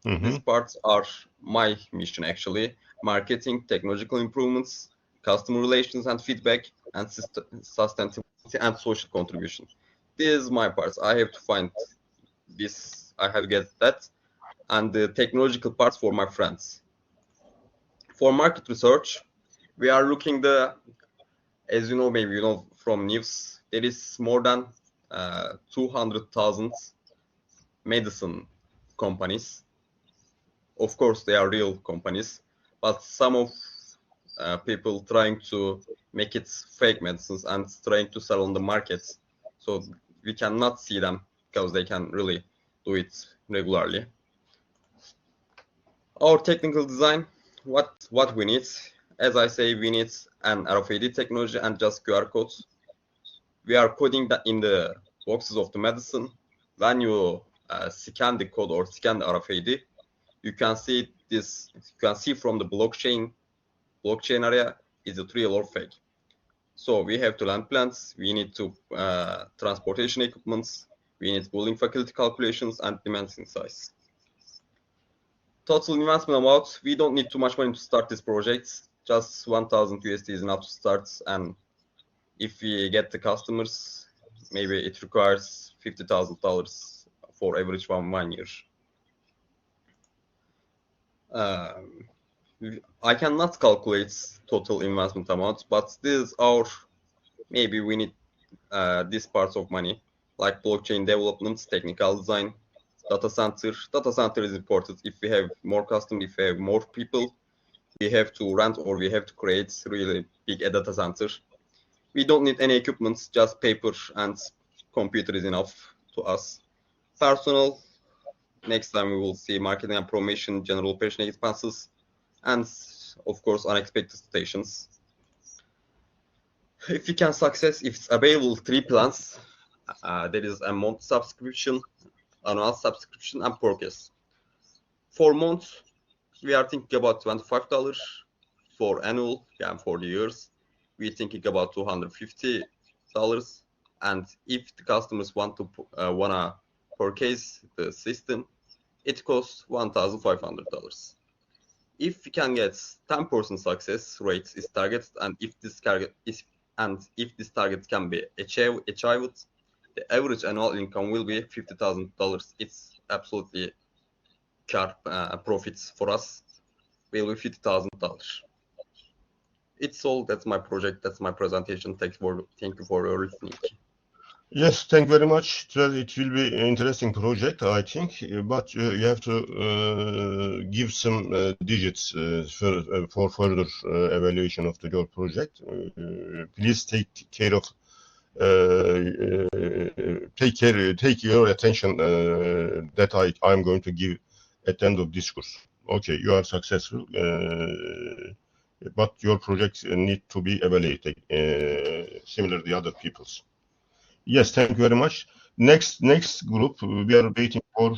These parts are my mission actually: marketing, technological improvements, customer relations and feedback, and sustainability and social contribution. This is my parts. I have to find this, I have to get that, and the technological parts for my friends. For market research, we are looking as you know, maybe you know from news, there is more than 200,000 medicine companies. Of course, they are real companies, but some of people trying to make it fake medicines and trying to sell on the markets. So we cannot see them because they can really do it regularly. Our technical design, what we need, as I say, we need an RFID technology and just QR codes. We are coding that in the boxes of the medicine. When you scan the code or scan the RFID, you can see this. You can see from the blockchain area is it real or fake. So we have to land plans. We need to transportation equipments. We need building faculty calculations and dimension size. Total investment amount, we don't need too much money to start this project. Just 1,000 USD is enough to start. And if we get the customers, maybe it requires $50,000 for average 1 year. I cannot calculate total investment amount, but this is our, maybe we need these parts of money, like blockchain development, technical design, data center. Data center is important. If we have more customers, if we have more people, we have to rent or we have to create really big data center. We don't need any equipment, just paper and computer is enough to us. Personal, next time we will see marketing and promotion, general operational expenses, and of course unexpected stations. If you can success, if it's available 3 plans, there is a month subscription, annual subscription, and purchase. For months, we are thinking about $25. For annual, and for the years, we're thinking about $250. And if the customers wanna purchase the system, it costs $1,500. If we can get 10% success rate is targeted, and if this target can be achieved, the average annual income will be $50,000. It's absolutely profits for us will be $50,000. It's all. That's my project. That's my presentation. Thank you for your listening. Yes, thank you very much. It will be an interesting project, I think, but you have to give some digits for further evaluation of your project. Please take care of take your attention that I'm going to give at the end of discourse. Okay, you are successful, but your projects need to be evaluated similar to the other people's. Yes, thank you very much. Next group, we are waiting for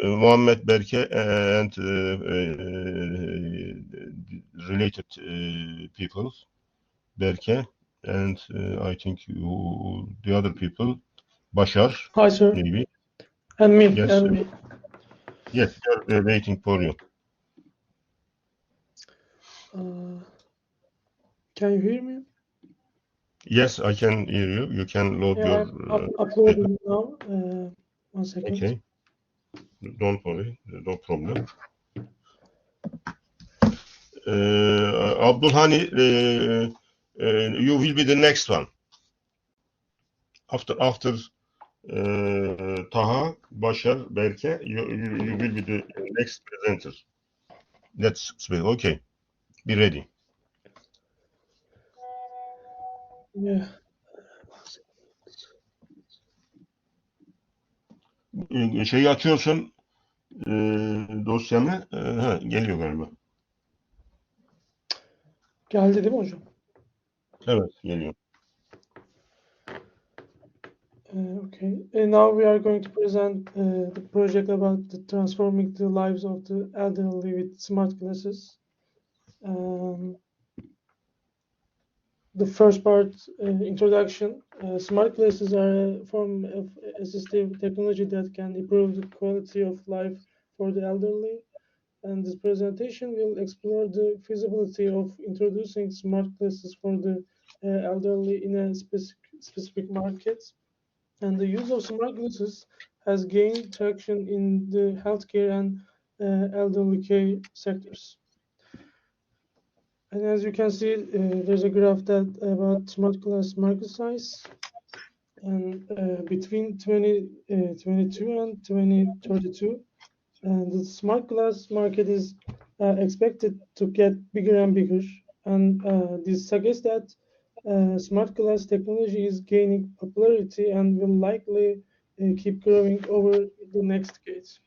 Muhammed Berke and related people, Berke, and I think the other people, Bashar. Hi, sir. Maybe. And me. Yes. And me. Yes, we are waiting for you. Can you hear me? Yes, I can hear you. You can load your. I'm uploading now. 1 second. Okay. Don't worry. No problem. Abdulhani, you will be the next one. After Taha, Bashar, Berke, you will be the next presenter. That's okay. Be ready. Yeah. Şeyi açıyorsun dosyamı. Geliyor galiba. Geldi değil mi hocam? Evet, geliyor. Okay. Now we are going to present the project about transforming the lives of the elderly with smart glasses. The first part, introduction. Smart glasses are a form of assistive technology that can improve the quality of life for the elderly. And this presentation will explore the feasibility of introducing smart glasses for the elderly in a specific market. And the use of smart glasses has gained traction in the healthcare and elderly care sectors. And as you can see, there's a graph about smart glass market size. And between 2022 and 2032, and the smart glass market is expected to get bigger and bigger. And this suggests that smart glass technology is gaining popularity and will likely keep growing over the next decades.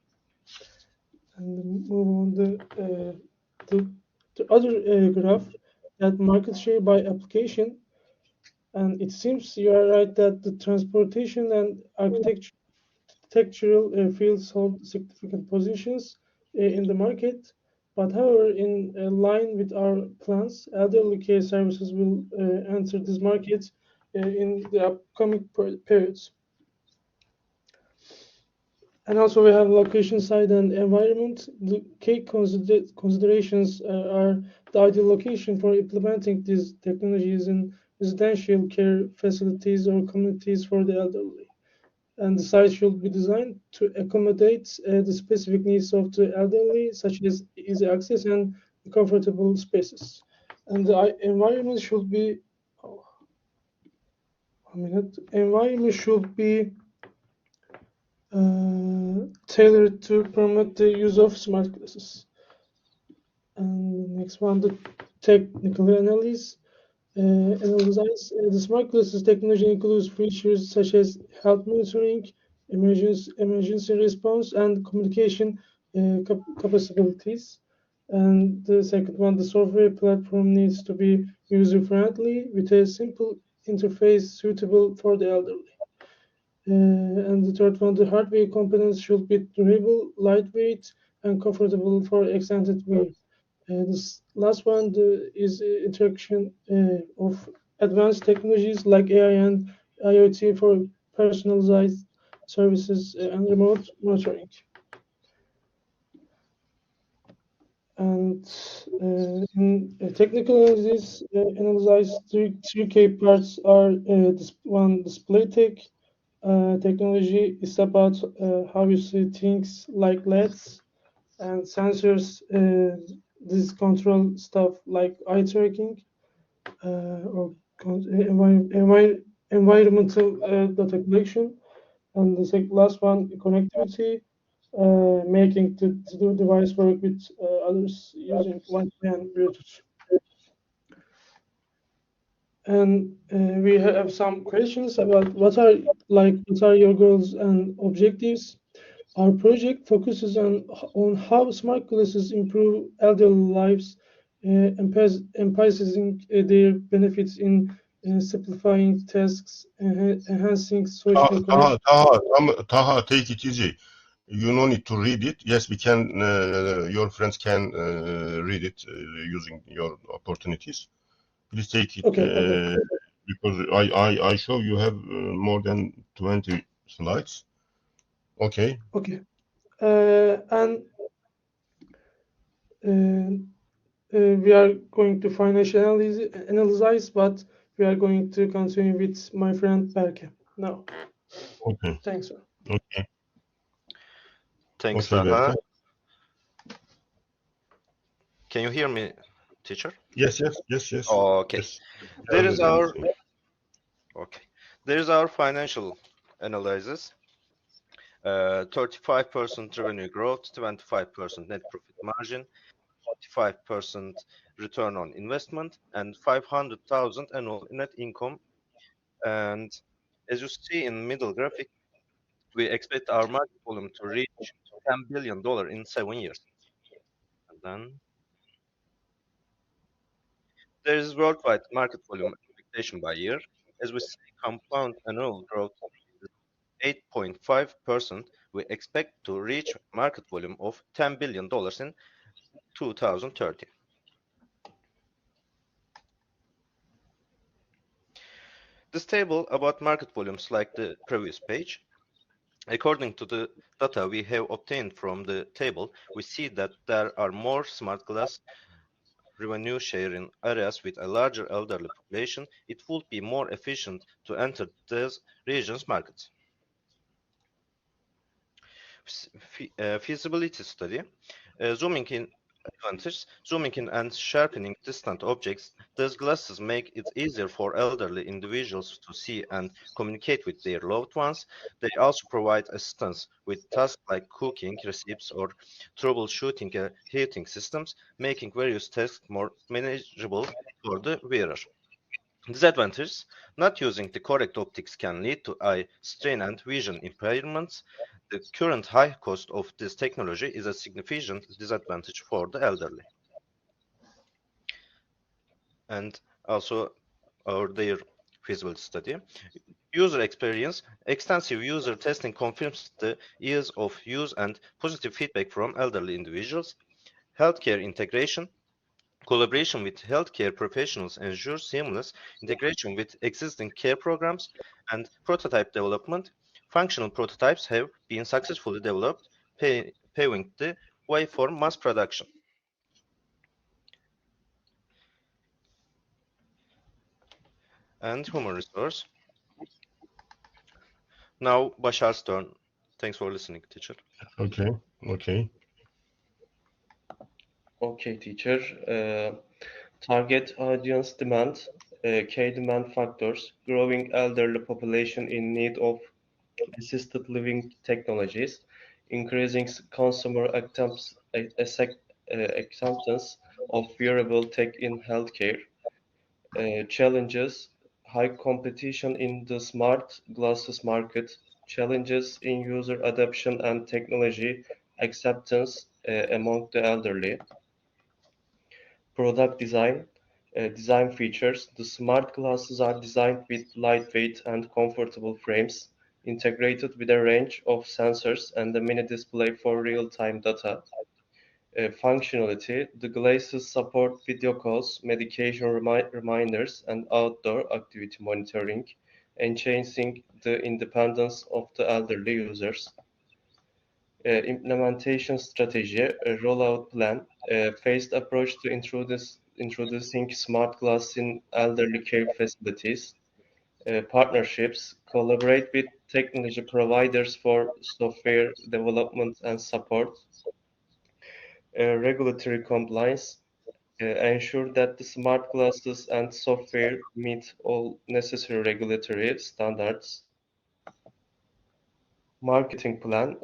And move on the other graph, that market share by application. And it seems you are right that the transportation and architectural fields hold significant positions in the market. But however, in line with our plans, elderly care services will enter this market in the upcoming periods. And also we have location side and environment. The key considerations are the ideal location for implementing these technologies in residential care facilities or communities for the elderly. And the site should be designed to accommodate the specific needs of the elderly, such as easy access and comfortable spaces. And the environment should be, environment should be tailored to promote the use of smart glasses. And the next one, the technical analysis. The smart glasses technology includes features such as health monitoring, emergency response, and communication capabilities. And the second one, the software platform needs to be user-friendly with a simple interface suitable for the elderly. And the third one, the hardware components should be durable, lightweight, and comfortable for extended wear. This last one is introduction of advanced technologies like AI and IoT for personalized services and remote monitoring. And in technical analysis, analyze three key parts are one, display tech. Technology is about how you see things like LEDs and sensors. This control stuff like eye tracking or environmental data collection. And the last one, connectivity, making the device work with others using Wi-Fi and Bluetooth. And we have some questions about what are your goals and objectives. Our project focuses on how smart glasses improve elderly lives, emphasizing their benefits in simplifying tasks, enhancing social connection. Taha, take it easy. You no need to read it. Yes, we can. Your friends can read it using your opportunities. Please take it. Okay. Because I show you have more than 20 slides. Okay. Okay. And we are going to financial analyze, but we are going to continue with my friend Berke now. Okay. Thanks, sir. Okay. Thanks, Okay, Taha. Berke. Can you hear me, teacher? Yes. Okay. Yes. There is our There is our financial analysis. 35% revenue growth, 25% net profit margin, 45% return on investment, and 500,000 annual net income. And as you see in middle graphic, we expect our market volume to reach $10 billion in 7 years. And then there is worldwide market volume expectation by year. As we see, compound annual growth is 8.5%. We expect to reach market volume of $10 billion in 2030. This table about market volumes like the previous page. According to the data we have obtained from the table, we see that there are more smart glass revenue share in areas with a larger elderly population. It would be more efficient to enter these regions' markets. Feasibility study. Zooming in advantage, zooming in and sharpening distant objects. These glasses make it easier for elderly individuals to see and communicate with their loved ones. They also provide assistance with tasks like cooking recipes or troubleshooting heating systems, making various tasks more manageable for the wearer. Disadvantages: not using the correct optics can lead to eye strain and vision impairments. The current high cost of this technology is a significant disadvantage for the elderly. And also their feasibility study. User experience. Extensive user testing confirms the ease of use and positive feedback from elderly individuals. Healthcare integration. Collaboration with healthcare professionals ensures seamless integration with existing care programs and prototype development. Functional prototypes have been successfully developed, paving the way for mass production. And human resource. Now Bashar's turn. Thanks for listening, teacher. Okay. Okay, teacher. Target audience demand, key demand factors, growing elderly population in need of assisted living technologies, increasing consumer acceptance of wearable tech in healthcare, challenges, high competition in the smart glasses market, challenges in user adoption and technology acceptance among the elderly. Product design, design features. The smart glasses are designed with lightweight and comfortable frames, integrated with a range of sensors and a mini display for real-time data. Functionality, the glasses support video calls, medication reminders, and outdoor activity monitoring, enhancing the independence of the elderly users. Implementation strategy, a rollout plan, a phased approach to introducing smart glass in elderly care facilities, partnerships, collaborate with technology providers for software development and support, regulatory compliance, ensure that the smart glasses and software meet all necessary regulatory standards. Marketing plan,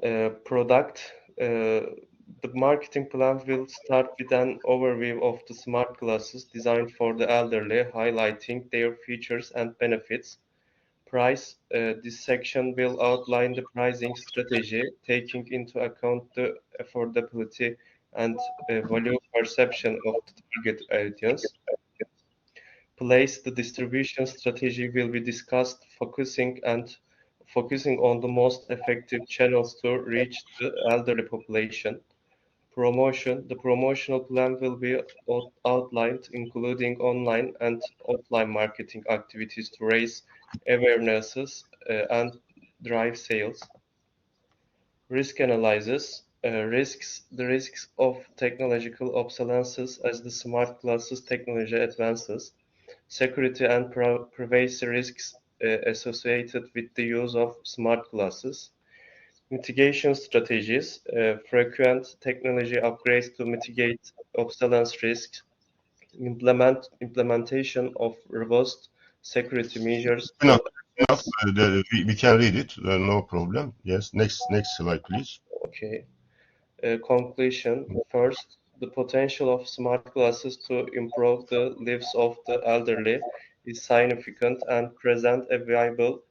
product. The marketing plan will start with an overview of the smart glasses designed for the elderly, highlighting their features and benefits. Price, this section will outline the pricing strategy, taking into account the affordability and value perception of the target audience. Place, the distribution strategy will be discussed, focusing on the most effective channels to reach the elderly population. Promotion, the promotional plan will be outlined, including online and offline marketing activities to raise awarenesses and drive sales. Risk analysis, the risks of technological obsolescence as the smart glasses technology advances, security and privacy risks associated with the use of smart glasses, mitigation strategies, frequent technology upgrades to mitigate obsolescence risks, implementation of robust security measures to Enough. We can read it. No problem. Yes. Next slide, please. Okay. Conclusion. First, the potential of smart glasses to improve the lives of the elderly is significant and present a viable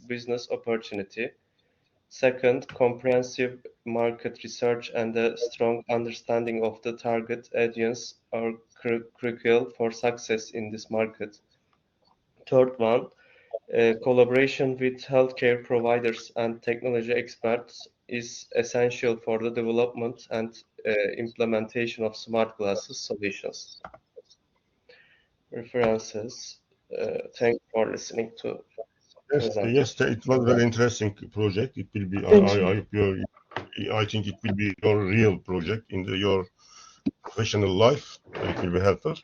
business opportunity. Second, comprehensive market research and a strong understanding of the target audience are critical for success in this market. Third one, collaboration with healthcare providers and technology experts is essential for the development and implementation of smart glasses solutions. References. Thank you for listening to presentation. Yes, it was a very interesting project. It will be. I think it will be your real project in your professional life. It will be helpful.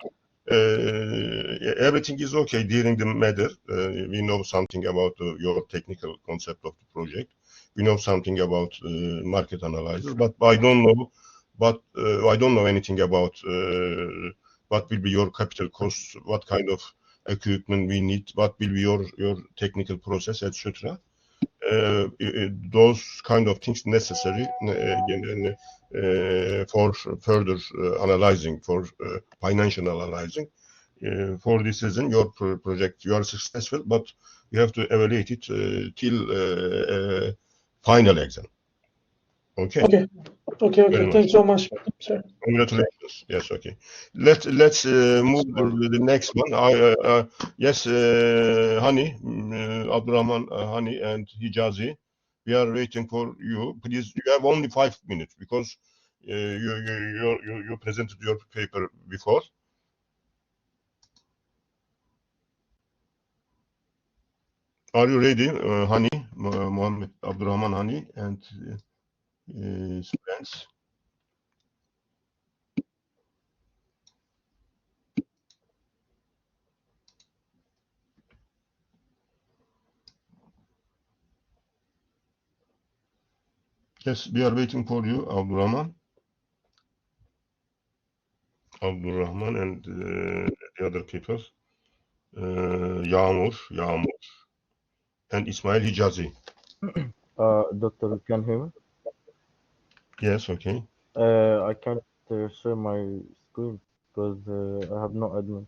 Everything is okay during the matter. We know something about your technical concept of the project. We know something about market analysis, but I don't know but I don't know anything about what will be your capital costs, what kind of equipment we need, what will be your technical process, etc. Those kind of things necessary for further analyzing, for financial analyzing. For this reason, your project, you are successful, but you have to evaluate it till final exam. Okay. Okay. Thanks so much, sir. Congratulations. Yes. Okay. Let's move to the next one. Yes, Hani, Abdurrahman, Hani, and Hijazi. We are waiting for you. Please, you have only 5 minutes because you presented your paper before. Are you ready, Hani, Mohammed Abdurrahman Hani, and his friends? Yes, we are waiting for you, Abdurrahman. Abdurrahman and the other people. Yağmur, and Ismail Hijazi. Doctor, you can hear me? Yes, okay. I can't share my screen because I have no admin.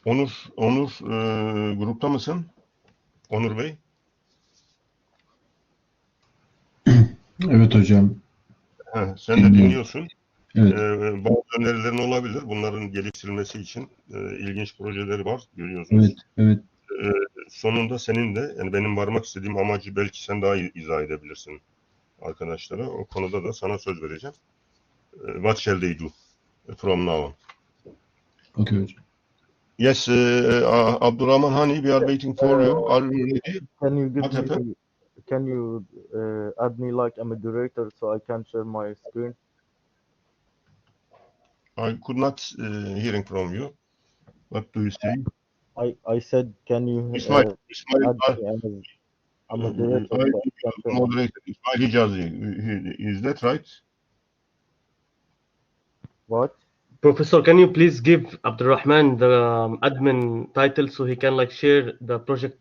Onur grupta mısın? Onur Bey? Evet hocam. Sen de dinliyorsun. Evet. Bazı önerilerin olabilir. Bunların geliştirilmesi için ilginç projeleri var, görüyorsunuz. Evet. Sonunda senin de, yani benim varmak istediğim amacı belki sen daha iyi izah edebilirsin arkadaşlara. O konuda da sana söz vereceğim. What shall they do from now on? Okay hocam. Yes, Abdurrahman Hani, we are waiting for you. Are you ready? Can you give What happened? Can you add me like a moderator so I can share my screen? I could not hearing from you. What do you say? I said, can you Ismail, add me as a moderator so I can share my moderator, Ismail Hijazi. Is that right? What? Professor, can you please give Abdurrahman the admin title so he can like share the project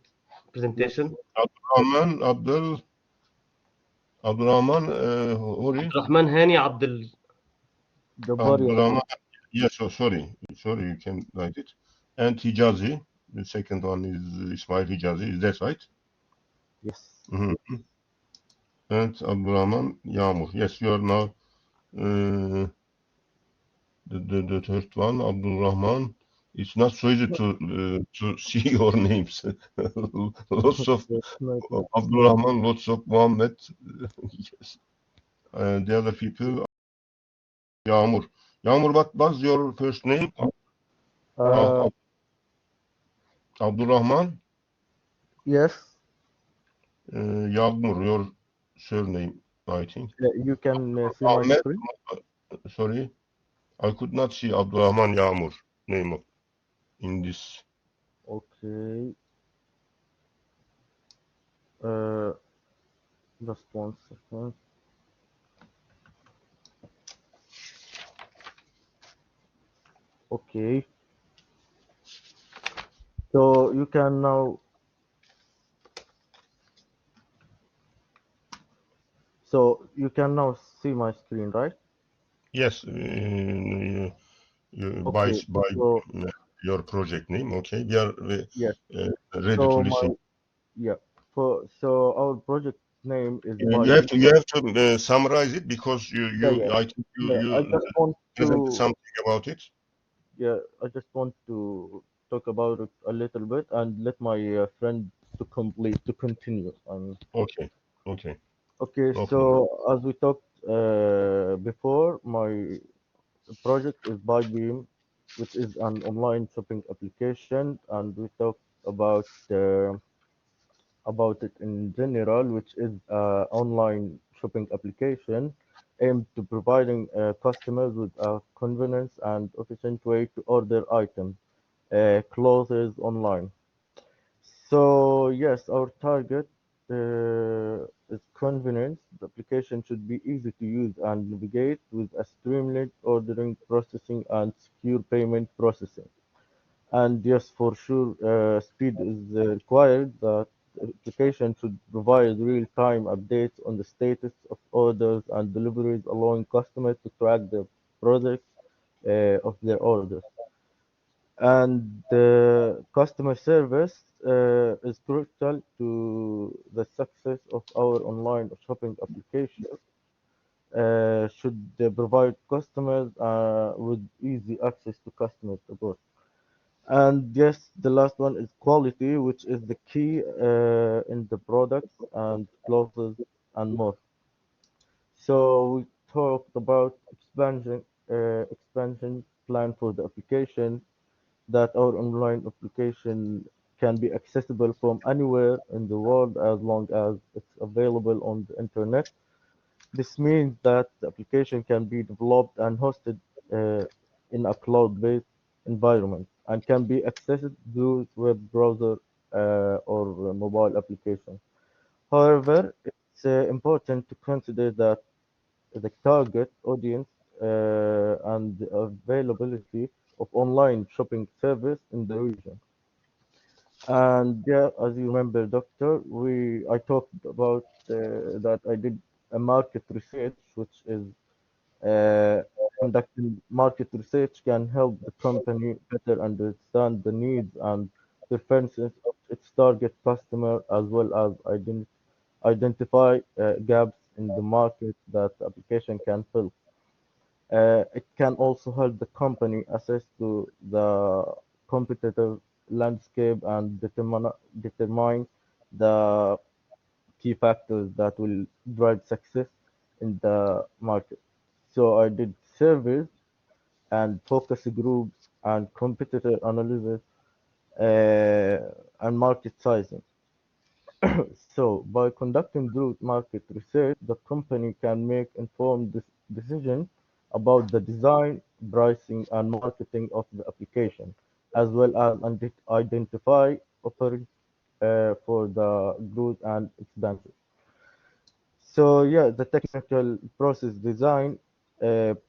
presentation? Abdurrahman, Hori? Abdurrahman Hani Abdul. Abdurrahman, yes, sorry, you can write it. And Hijazi, the second one is Ismail Hijazi, is that right? Yes. Mm-hmm. And Abdurrahman Yağmur. Yes, you are now the third one, Abdurrahman. It's not so easy to see your names. Lots of Abdurrahman, lots of Muhammad. Yes. The other people, Yağmur. Yağmur, what was your first name? Abdurrahman? Yes. Yağmur, your surname, I think. You can see my screen. Sorry, I could not see Abdurrahman Yağmur name in this. Okay. Just 1 second. Okay. So you can now. So you can now see my screen, right? Yes. Okay, By so your project name. Okay, we are yes. ready to So listen. so our project name is You have to summarize it because I think I just want presented to something about it. Yeah, I just want to talk about it a little bit and let my friend to continue. Okay. Okay, No so problem. as we talked before, my project is BuyBeam, which is an online shopping application, and we talked about it in general, which is an online shopping application aimed to providing customers with a convenient and efficient way to order items, clothes online. So yes, our target is convenience. The application should be easy to use and navigate with a streamlined ordering processing and secure payment processing. And yes, for sure, speed is required. The application should provide real-time updates on the status of orders and deliveries, allowing customers to track the progress of their orders. And customer service is crucial to the success of our online shopping application. Should they provide customers with easy access to customer support. And yes, the last one is quality, which is the key in the products and clothes and more. So we talked about expansion plan for the application, that our online application can be accessible from anywhere in the world as long as it's available on the internet. This means that the application can be developed and hosted in a cloud-based environment and can be accessed through web browser or mobile application. However, it's important to consider that the target audience and the availability of online shopping service in the region. And yeah, as you remember, Doctor, I talked about that I did a market research, which is uh, conducting market research can help the company better understand the needs and preferences of its target customer, as well as identify gaps in the market that the application can fill. It can also help the company assess to the competitive landscape and determine the key factors that will drive success in the market. So I did surveys and focus groups and competitor analysis and market sizing. So by conducting those market research, the company can make informed decisions about the design, pricing, and marketing of the application, as well as identify opportunities for the growth and expansion. So yeah, the technical process design,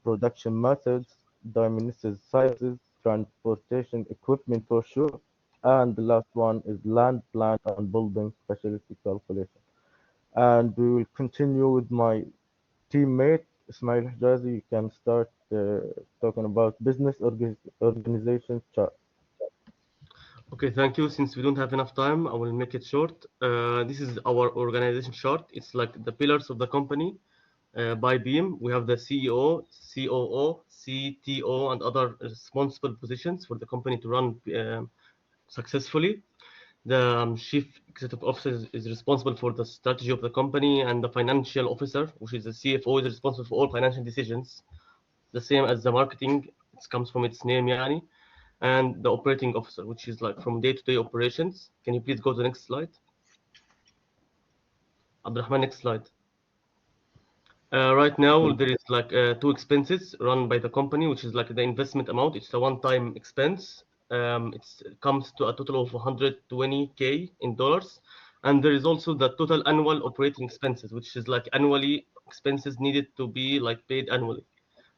production methods, dimensions sizes, transportation equipment for sure, and the last one is land plan and building facility calculation. And we will continue with my teammate Ismail Hijazi. You can start talking about business organization chart. Okay, thank you. Since we don't have enough time, I will make it short. This is our organization chart. It's like the pillars of the company. By beam, we have the CEO, COO, CTO, and other responsible positions for the company to run successfully. The chief executive officer is responsible for the strategy of the company, and the financial officer, which is the CFO, is responsible for all financial decisions. The same as the marketing, it comes from its name, Yani, and the operating officer, which is like from day-to-day operations. Can you please go to the next slide? Abdurrahman, next slide. Right now, there is like two expenses run by the company, which is like the investment amount. It's a one-time expense. It comes to a total of 120K in dollars. And there is also the total annual operating expenses, which is like annually expenses needed to be like paid annually.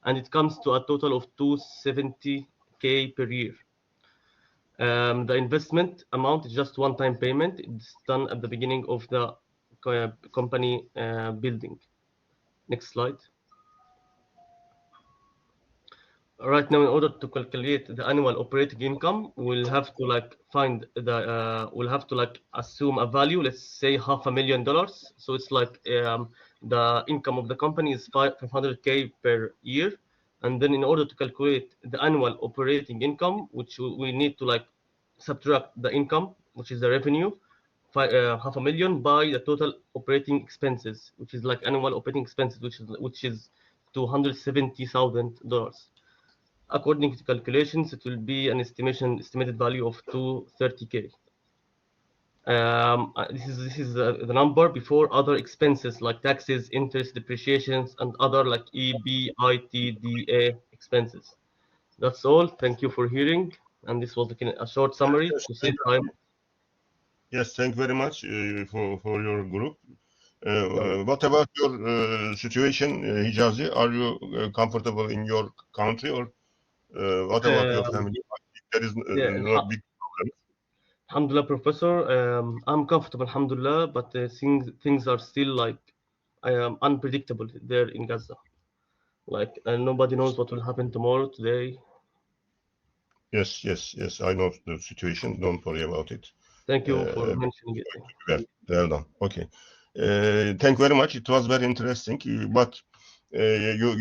And it comes to a total of 270K per year. The investment amount is just one-time payment. It's done at the beginning of the company building. Next slide. Right now, in order to calculate the annual operating income, we'll have to like find the we'll have to like assume a value, let's say $500,000. So it's like the income of the company is 500K per year, and then in order to calculate the annual operating income, which we need to like subtract the income, which is the revenue, $500,000 by the total operating expenses, which is like annual operating expenses, which is $270,000. According to calculations, it will be an estimated value of 230K. This is the number before other expenses like taxes, interest, depreciations, and other like EBITDA expenses. That's all. Thank you for hearing. And this was a short summary to save time. Yes, thank you very much for your group. What about your situation, Hijazi? Are you comfortable in your country, or what about your family? There is Yeah, no big problem. Alhamdulillah, Professor. I'm comfortable, Alhamdulillah, but things are still like unpredictable there in Gaza. Like, nobody knows what will happen tomorrow, today. Yes. I know the situation. Don't worry about it. Thank you for mentioning it. Well done. Okay. Thank you very much. It was very interesting. But you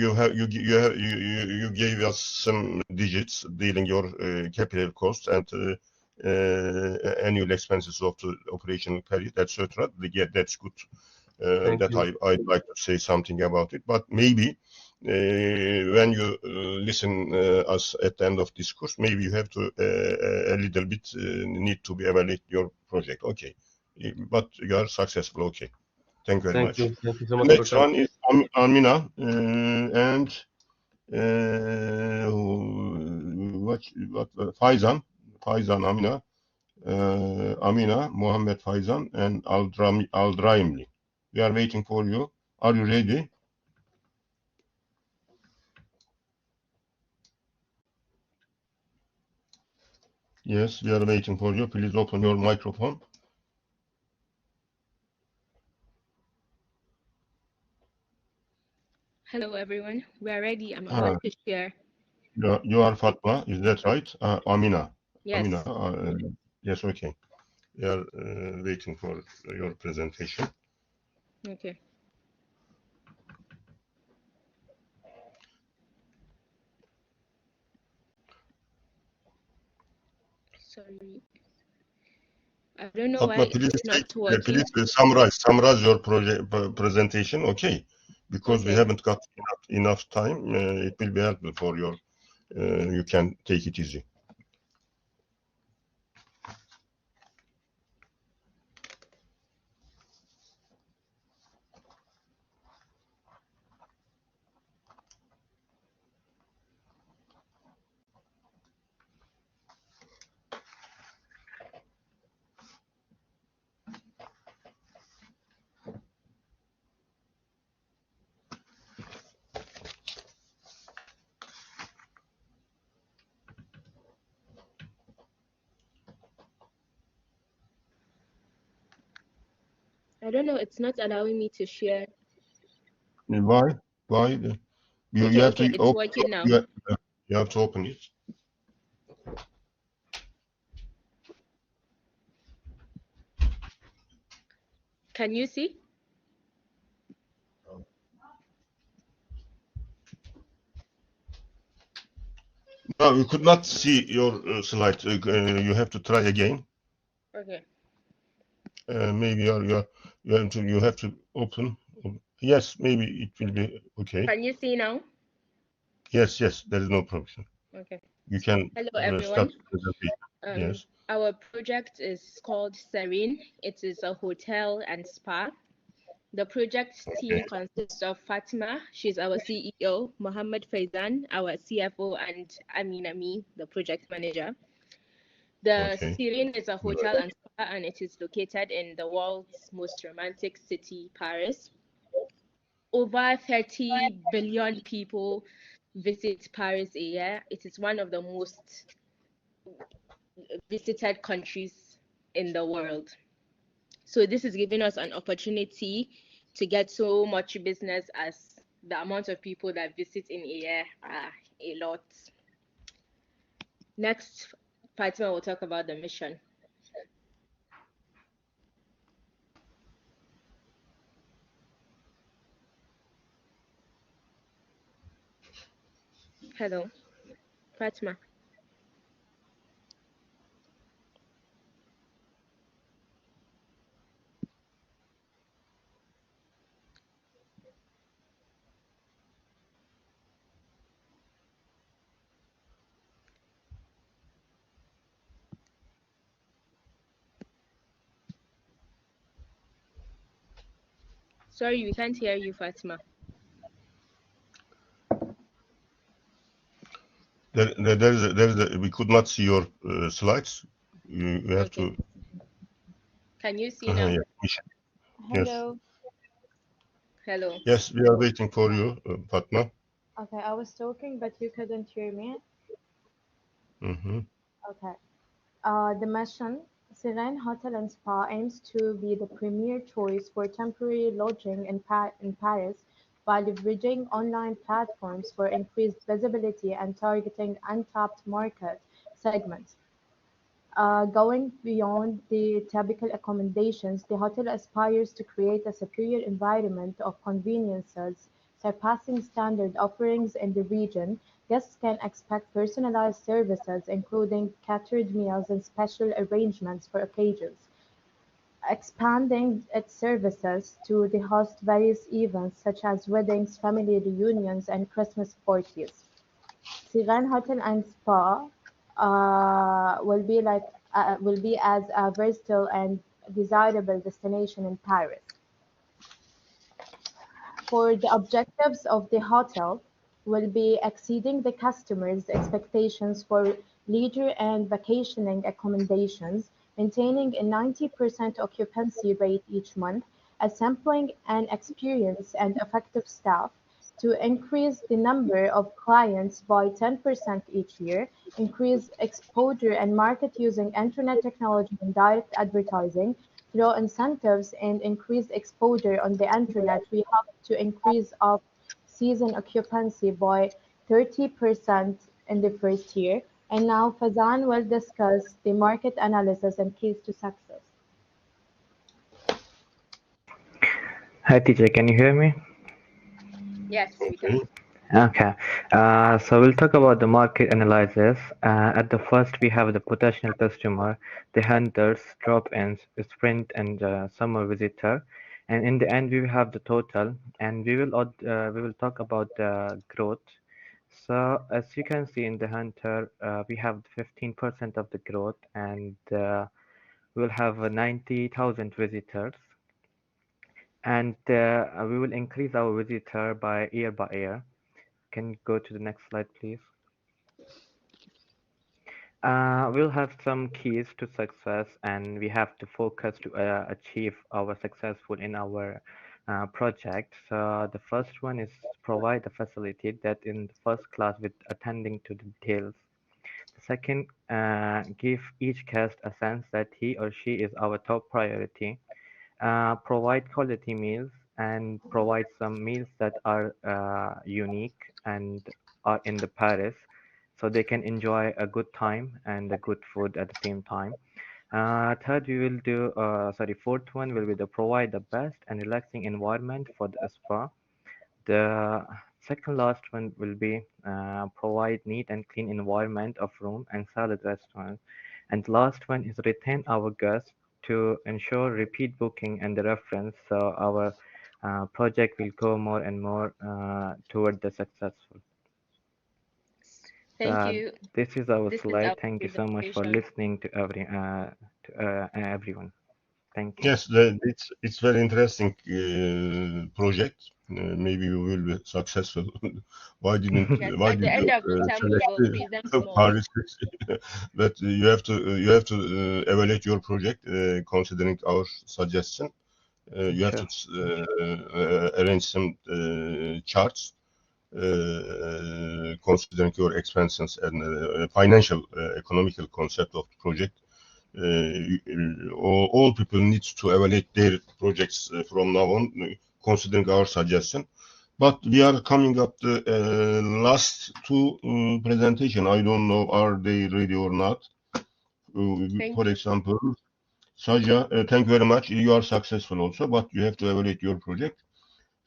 gave us some digits dealing your capital costs and annual expenses of the operational period, etc. Yeah, that's good. Thank That you. I'd like to say something about it. But maybe when you listen us at the end of this course, maybe you have to a little bit need to be evaluate your project. Okay, but you are successful. Okay, thank you very much. Thank you so much The for next your time. one is Amina and what Faizan, Amina, Amina, Mohammed Faizan, and Aldraimli. We are waiting for you. Are you ready? Yes, we are waiting for you. Please open your microphone. Hello, everyone. We are ready. I'm about to share. You are Fatma, is that right? Amina. Yes. Amina. Yes, okay. We are waiting for your presentation. Okay. Sorry. I don't know Fatma, why please it's not working. please summarize your presentation, okay? Because we haven't got enough time. It will be helpful for your. You can take it easy. I don't know. It's not allowing me to share. Why? You have to It's open. working now. You have to open it. Can you see? No, we could not see your slide. You have to try again. Okay. Maybe you have to open. Yes, maybe it will be okay. Can you see now? Yes, there is no problem. Okay. You can Hello, everyone. start the presentation. Yes. Our project is called Serene. It is a hotel and spa. The project team consists of Fatima, she's our CEO, Mohammed Faizan, our CFO, and Amin Ami, the project manager. The Serene is a hotel and spa, and it is located in the world's most romantic city, Paris. Over 30 billion people visit Paris a year. It is one of the most visited countries in the world. So this is giving us an opportunity to get so much business as the amount of people that visit in a year are a lot. Next, Fatima will talk about the mission. Hello, Fatima. Sorry, we can't hear you, Fatima. We could not see your slides. You have to. Can you see now? Yeah. Yes. Hello. Hello. Yes, we are waiting for you, Fatma. Okay, I was talking, but you couldn't hear me. Mm-hmm. Okay. The mission, Siren Hotel and Spa aims to be the premier choice for temporary lodging in Paris by leveraging online platforms for increased visibility and targeting untapped market segments. Going beyond the typical accommodations, the hotel aspires to create a superior environment of conveniences, surpassing standard offerings in the region. Guests can expect personalized services, including catered meals and special arrangements for occasions, expanding its services to the host various events such as weddings, family reunions, and Christmas parties. Siren Hotel and Spa will be as a versatile and desirable destination in Paris. For the objectives of the hotel will be exceeding the customers' expectations for leisure and vacationing accommodations, maintaining a 90% occupancy rate each month, assembling an experienced and effective staff to increase the number of clients by 10% each year, increase exposure and market using internet technology and direct advertising, through incentives and increased exposure on the internet, we hope to increase off-season occupancy by 30% in the first year. And now Fazan will discuss the market analysis and keys to success. Hi teacher, can you hear me? Yes, we can. Okay, so we'll talk about the market analysis. At the first, we have the potential customer, the hunters, drop-ins, sprint, and summer visitor. And in the end, we will have the total, and we will talk about the growth. So as you can see in the hunter, we have 15% of the growth, and we'll have 90,000 visitors. And we will increase our visitor by year. Can you go to the next slide, please? We'll have some keys to success, and we have to focus to achieve our successful in our project. So the first one is provide a facility that in the first class with attending to the details. The second, give each guest a sense that he or she is our top priority. Provide quality meals and provide some meals that are unique and are in the Paris, so they can enjoy a good time and a good food at the same time. Third, we will do, fourth one will be to provide the best and relaxing environment for the spa. The second last one will be provide neat and clean environment of room and salad restaurant. And the last one is retain our guests to ensure repeat booking and the reference, so our project will go more and more toward the successful. Thank you. This is our This is slide. our Thank you so much for presentation. listening to everyone. Thank you. Yes, it's very interesting project. Maybe we will be successful. Why Yes, why at did the end you of the term, we will present select more. Paris? But you have to evaluate your project considering our suggestion. You have to arrange some charts considering your expenses and financial economical concept of the project. All people need to evaluate their projects from now on, considering our suggestion. But we are coming up the last two presentation. I don't know are they ready or not. For example, Saja, thank you very much. You are successful also, but you have to evaluate your project.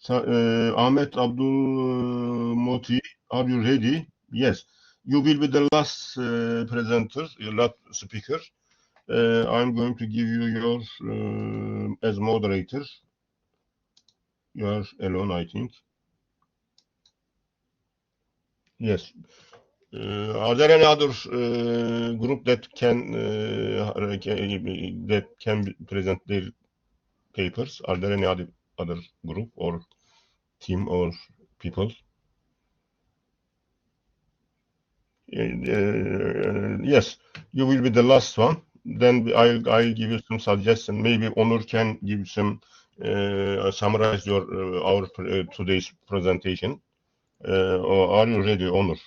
Ahmet Abdul Moti, are you ready? Yes. You will be the last presenter, last speaker. I'm going to give you your as moderator. You are alone, I think. Yes. Are there any other group that can present their papers? Are there any other group or team or people? Yes, you will be the last one. then I'll give you some suggestion. Maybe Onur can give some summarize your our today's presentation. Or are you ready, Onur?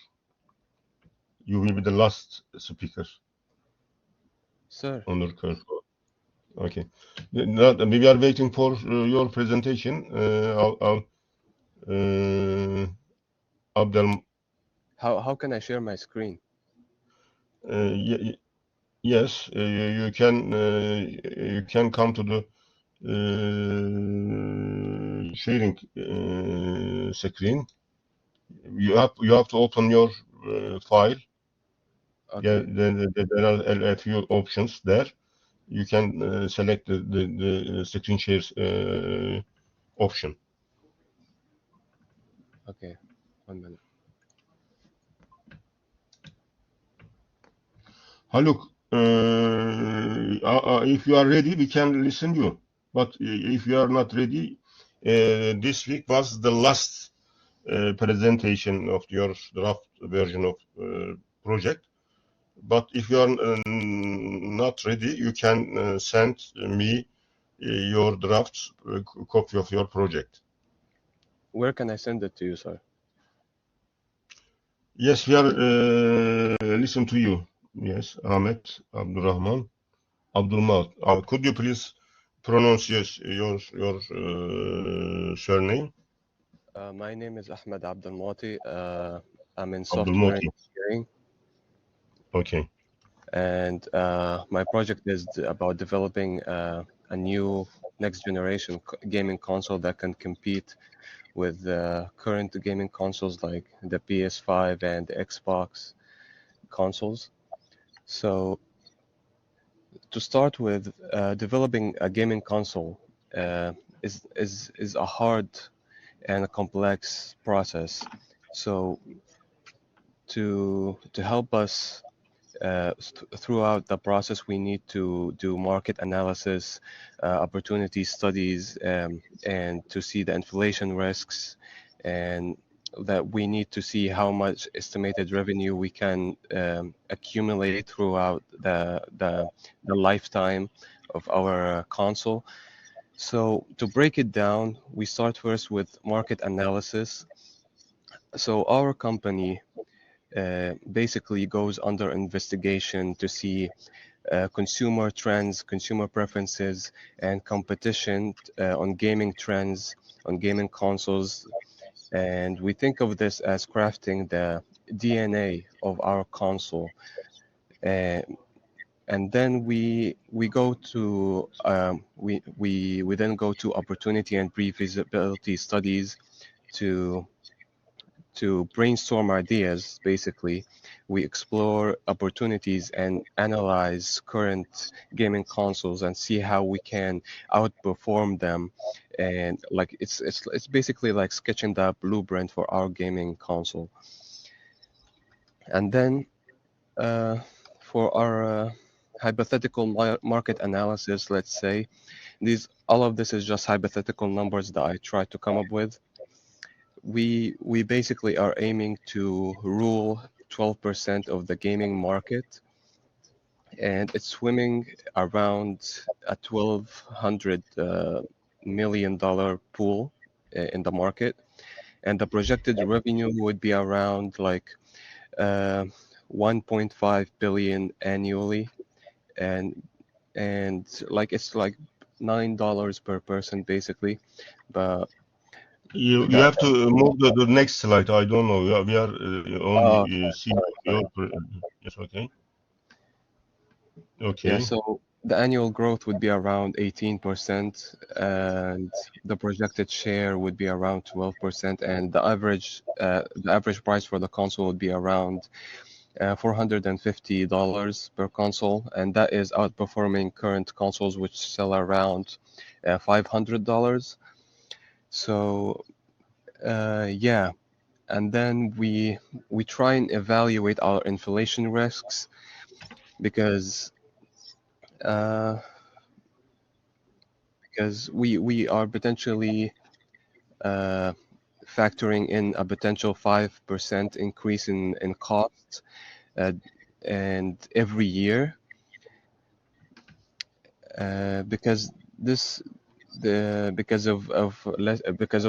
You will be the last speaker. Sir. Onur Körko. Okay. We are waiting for your presentation. Abdel. How can I share my screen? Yes, you can come to the sharing screen. You have to open your file. Okay. Yeah, there are a few options there. You can select the screen shares option. Okay, 1 minute. Haluk, if you are ready, we can listen you. But if you are not ready, this week was the last presentation of your draft version of project. But if you are not ready, you can send me your draft copy of your project. Where can I send it to you, sir? Yes, we are listen to you. Yes, Ahmet Abdurrahman Abdulmal. Could you please pronounce your surname? My name is Ahmed Abdelmoti. I'm in software Abdulmoti. engineering. Okay. And my project is about developing a new next generation gaming console that can compete with current gaming consoles like the PS5 and the Xbox consoles. So to start with, developing a gaming console is a hard and a complex process. So to help us throughout the process, we need to do market analysis, opportunity studies, and to see the inflation risks, and that we need to see how much estimated revenue we can accumulate throughout the lifetime of our console. So to break it down, we start first with market analysis. So our company basically goes under investigation to see consumer trends, consumer preferences, and competition on gaming trends, on gaming consoles. And we think of this as crafting the DNA of our console. And then we go to we then go to opportunity and pre-feasibility studies to brainstorm ideas. Basically, we explore opportunities and analyze current gaming consoles and see how we can outperform them. And like it's basically like sketching the blueprint for our gaming console. And then for our hypothetical market analysis, let's say all of this is just hypothetical numbers that I tried to come up with. We basically are aiming to rule 12% of the gaming market, and it's swimming around a $1,200 million pool in the market, and the projected revenue would be around like 1.5 billion annually, and like it's like $9 per person basically, but You have to move the next slide. I don't know. We are only seeing your. Yes, okay. Okay. Yeah, so the annual growth would be around 18%, and the projected share would be around 12%, and the average price for the console would be around $450 per console, and that is outperforming current consoles which sell around $500. So yeah, and then we try and evaluate our inflation risks because we are potentially factoring in a potential 5% increase in costs and every year. because because of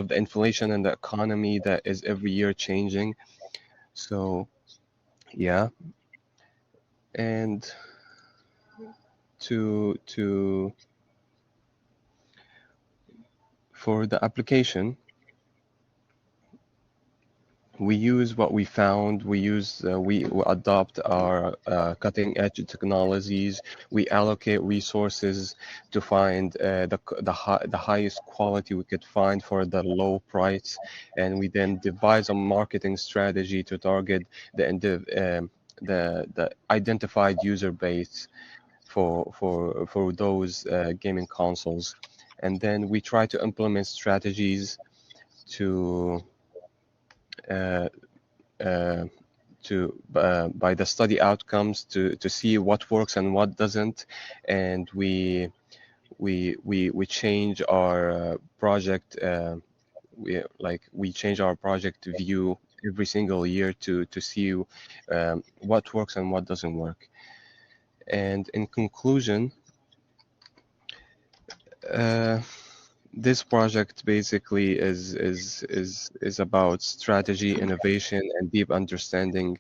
the inflation and the economy that is every year changing. So yeah, and for the application, we use what we found. We adopt our cutting edge technologies. We allocate resources to find the highest quality we could find for the low price, and we then devise a marketing strategy to target the identified user base for those gaming consoles, and then we try to implement strategies to by the study outcomes to see what works and what doesn't, and we change our project. We change our project view every single year to see what works and what doesn't work. And in conclusion, this project basically is about strategy, innovation, and deep understanding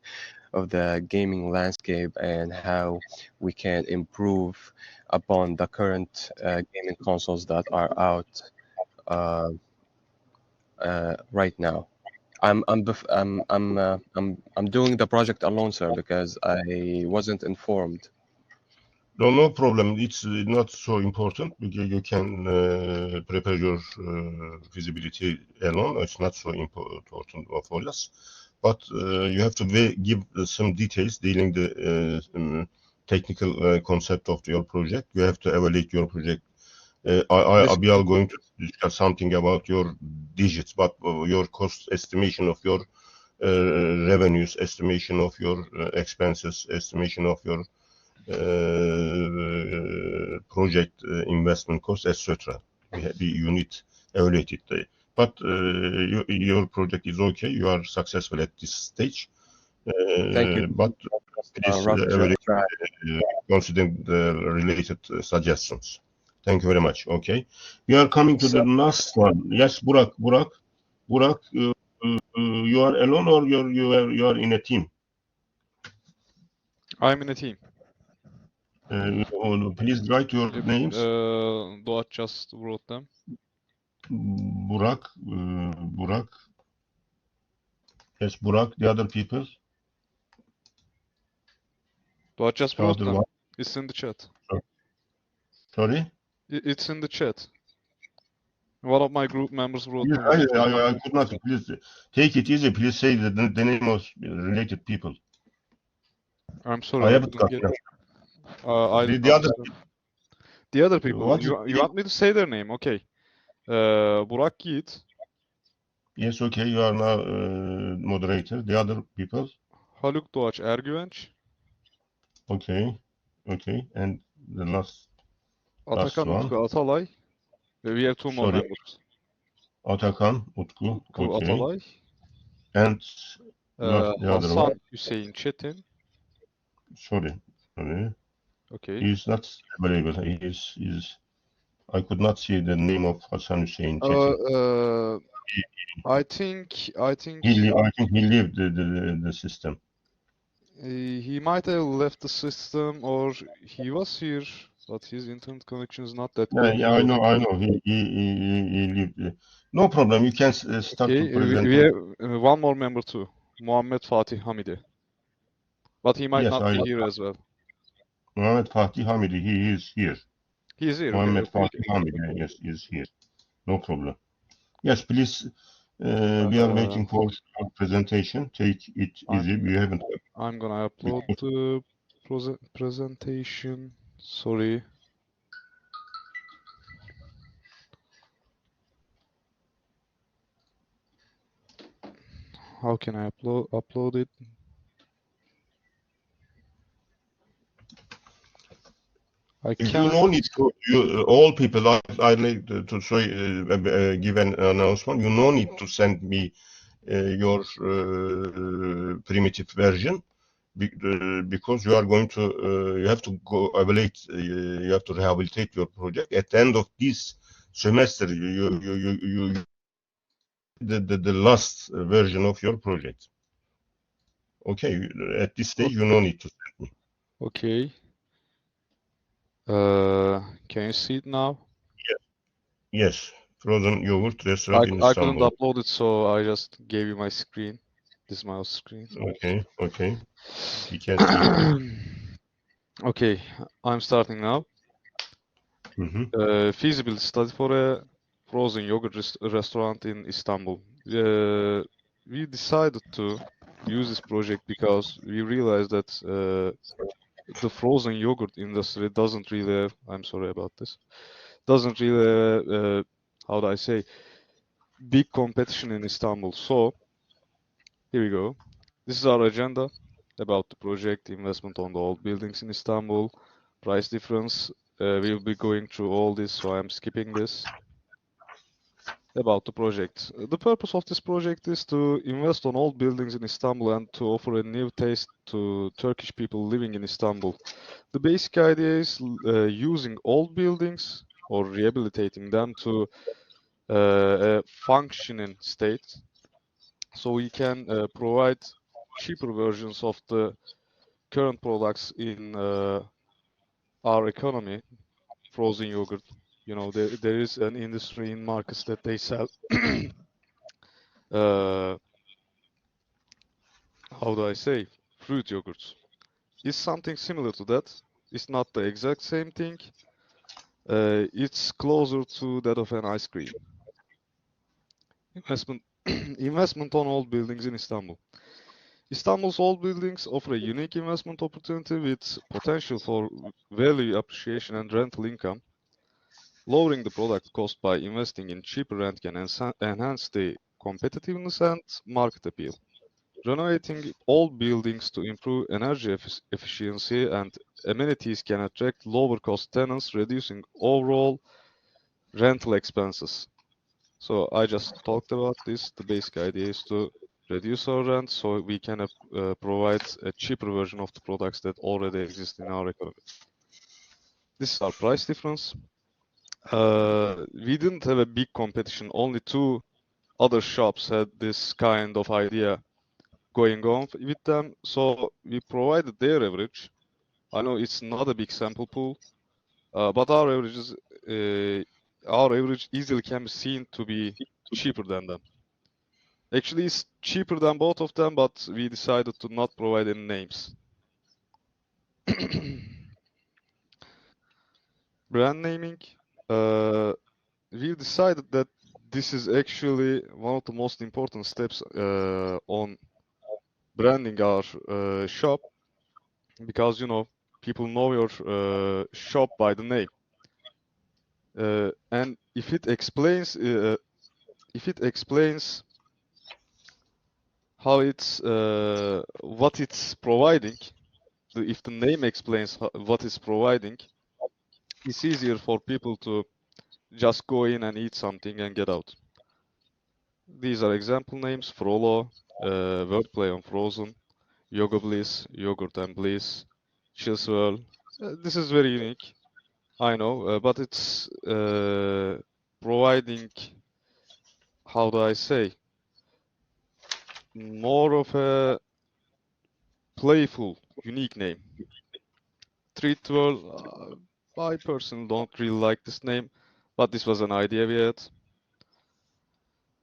of the gaming landscape and how we can improve upon the current gaming consoles that are out right now. I'm doing the project alone, sir, because I wasn't informed. No problem. It's not so important because you can prepare your feasibility alone. It's not so important for us, but you have to give some details dealing the technical concept of your project. You have to evaluate your project. We are going to discuss something about your digits, but your cost estimation of your revenues, estimation of your expenses, estimation of your project investment cost, etc. You need evaluate it. But your project is okay. You are successful at this stage. Thank you. But please evaluate, considering the related suggestions. Thank you very much. Okay. We are coming to the last one. Yes, Burak, you are alone or you are in a team? I'm in a team. Please write your names. Doğaç just wrote them. Burak. Yes, Burak. The other people. Doğaç just wrote them. One. It's in the chat. Sorry? It's in the chat. One of my group members wrote them. I could not. Please take it easy. Please say the name of related people. I'm sorry. I haven't got the other people. You want me to say their name? Okay. Burak Yiğit. Yes, okay. You are now moderator. The other people. Haluk Doğaç Ergüvenç. Okay. And the last Atakan one. Utku Atalay. We have two more members. Atakan Utku Atalay. And the other one. Hüseyin Çetin. Sorry. Okay. He is not available. He is. I could not see the name of Hasan Hüseyin Çetin. I think he left the system. He might have left the system, or he was here, but his internet connection is not that good. Yeah, I know. He left. No problem. You can start to present. We have one more member too, Muhammed Fatih Hamidi, but he might not be here as well. Muhammed Fatih Hamidi, he is here. He is here. Muhammed Fatih Hamidi, yes, is here. No problem. Yes, please. We are waiting for your presentation. Take it easy. We haven't. I'm gonna upload the presentation. Sorry. How can I upload it? You no need to. All people, I like to say, give an announcement. You no need to send me your primitive version. because you are going to you have to go evaluate, you have to rehabilitate your project at the end of this semester. You the last version of your project. Okay, at this stage you no need to send me. Okay. Can you see it now? Yes, frozen yogurt restaurant in I couldn't Istanbul. upload it, so I just gave you my screen. This is my screen. Okay, we can see it. Okay, I'm starting now. Feasibility study for a frozen yogurt restaurant in Istanbul. We decided to use this project because we realized that the frozen yogurt industry doesn't really have, I'm sorry about this, doesn't really have, how do I say, big competition in Istanbul. So here we go. This is our agenda about the project, investment on the old buildings in Istanbul, price difference. We'll be going through all this, so I'm skipping this. About the project. The purpose of this project is to invest on old buildings in Istanbul and to offer a new taste to Turkish people living in Istanbul. The basic idea is using old buildings or rehabilitating them to a functioning state, so we can provide cheaper versions of the current products in our economy. Frozen yogurt, you know, there is an industry in markets that they sell how do I say, fruit yogurts. It's something similar to that. It's not the exact same thing. It's closer to that of an ice cream. Investment, investment on old buildings in Istanbul. Istanbul's old buildings offer a unique investment opportunity with potential for value appreciation and rental income. Lowering the product cost by investing in cheaper rent can enhance the competitiveness and market appeal. Renovating old buildings to improve energy efficiency and amenities can attract lower cost tenants, reducing overall rental expenses. So I just talked about this. The basic idea is to reduce our rent so we can provide a cheaper version of the products that already exist in our economy. This is our price difference. We didn't have a big competition. Only two other shops had this kind of idea going on with them, so we provided their average. I know it's not a big sample pool, but our average easily can be seen to be cheaper than them. Actually, it's cheaper than both of them, but we decided to not provide any names. Brand naming. We decided that this is actually one of the most important steps on branding our shop, because you know people know your shop by the name, and if it explains how it's what it's providing, if the name explains what it's providing, it's easier for people to just go in and eat something and get out. These are example names: Frollo, wordplay on frozen, Yoga Bliss, Yogurt and Bliss, Chillswell. This is very unique, I know, but it's providing, how do I say, more of a playful, unique name. Treatwell, I personally don't really like this name, but this was an idea we had.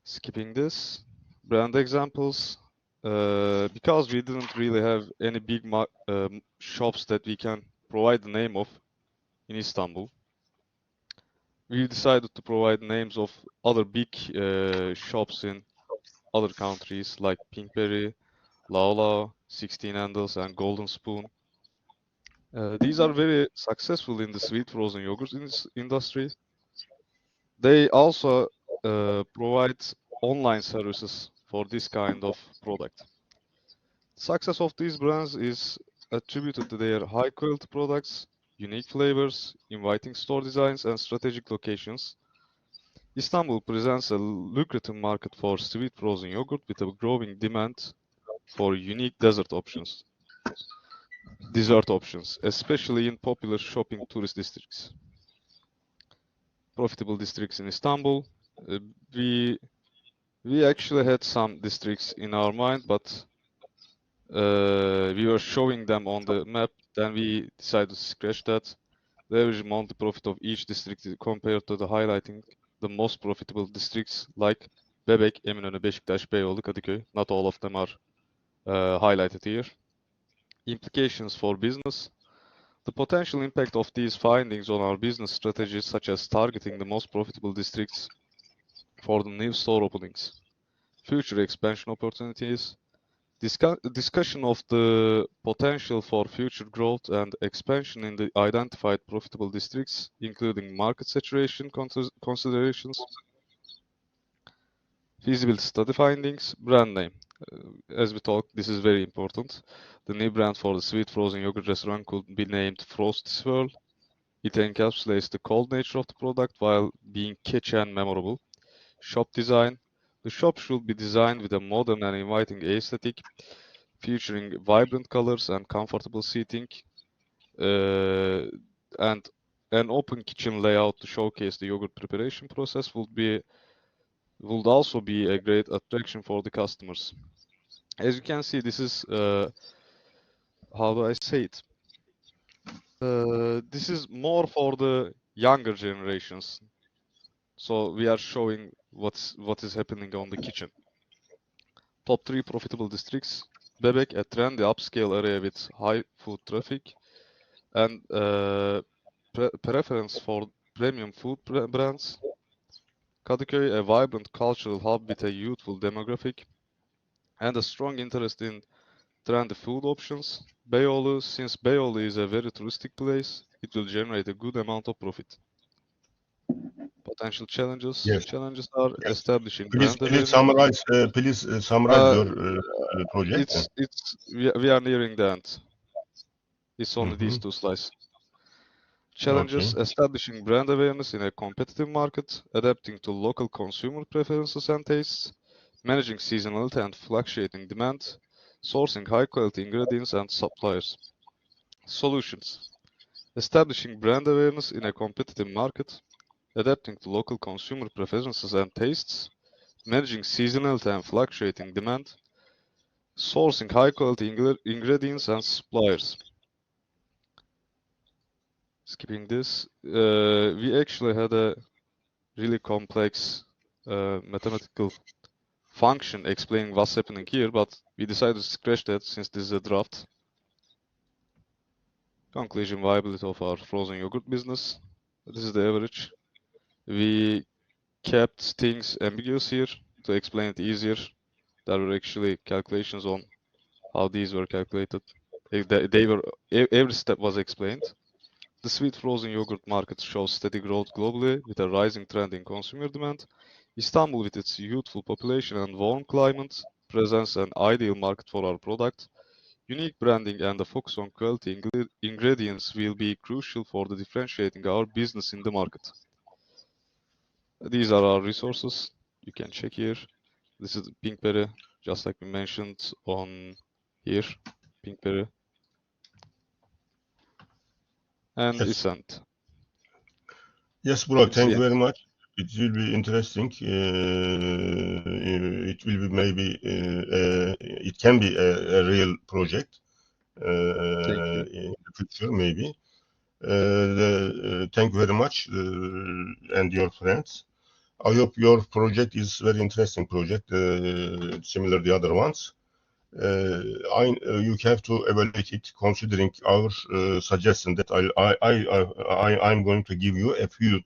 Skipping this, brand examples. Because we didn't really have any big shops that we can provide the name of in Istanbul, we decided to provide names of other big shops in other countries like Pinkberry, Lao Lao, 16 Handles, and Golden Spoon. These are very successful in the sweet frozen yogurt industry. They also provide online services for this kind of product. Success of these brands is attributed to their high quality products, unique flavors, inviting store designs, and strategic locations. Istanbul presents a lucrative market for sweet frozen yogurt with a growing demand for unique dessert options. dessert options, especially in popular shopping tourist districts. Profitable districts in Istanbul. We actually had some districts in our mind, but we were showing them on the map. Then we decided to scratch that. The average monthly profit of each district compared to the highlighting the most profitable districts like Bebek, Eminönü, Beşiktaş, Beyoğlu, Kadıköy. Not all of them are highlighted here. Implications for business. The potential impact of these findings on our business strategies, such as targeting the most profitable districts for the new store openings, future expansion opportunities, discussion of the potential for future growth and expansion in the identified profitable districts, including market saturation considerations, feasibility study findings, brand name. As we talked, this is very important. The new brand for the sweet frozen yogurt restaurant could be named Frosty Swirl. It encapsulates the cold nature of the product while being catchy and memorable. Shop design. The shop should be designed with a modern and inviting aesthetic, featuring vibrant colors and comfortable seating, and an open kitchen layout to showcase the yogurt preparation process would also be a great attraction for the customers. As you can see, this is how do I say it? This is more for the younger generations. So we are showing what is happening on the kitchen. Top 3 profitable districts. Bebek, a trendy upscale area with high foot traffic and preference for premium food brands. Kadıköy, a vibrant cultural hub with a youthful demographic and a strong interest in trendy food options. Beyoğlu, since Beyoğlu is a very touristic place, it will generate a good amount of profit. Potential challenges. Yes. Challenges are Yes. establishing Please brand awareness. summarize your project. We are nearing the end. It's only these 2 slides. Challenges: Okay. establishing brand awareness in a competitive market, adapting to local consumer preferences and tastes, managing seasonality and fluctuating demand, sourcing high-quality ingredients and suppliers. Solutions: establishing brand awareness in a competitive market, adapting to local consumer preferences and tastes, managing seasonality and fluctuating demand, sourcing high-quality ingredients and suppliers. Skipping this, we actually had a really complex mathematical function explaining what's happening here, but we decided to scratch that since this is a draft. Conclusion: viability of our frozen yogurt business. This is the average. We kept things ambiguous here to explain it easier. There were actually calculations on how these were calculated. Every step was explained. The sweet frozen yogurt market shows steady growth globally with a rising trend in consumer demand. Istanbul, with its youthful population and warm climate, presents an ideal market for our product. Unique branding and a focus on quality ingredients will be crucial for differentiating our business in the market. These are our resources. You can check here. This is Pinkberry, just like we mentioned on here, Pinkberry. And Yes. it's sent. Yes, Burak, thank you Yeah. very much. It will be interesting. It will be maybe it can be a real project in the future, maybe. Thank you very much, and your friends. I hope your project is very interesting project, similar to the other ones. You have to evaluate it considering our suggestion that I'm going to give you a few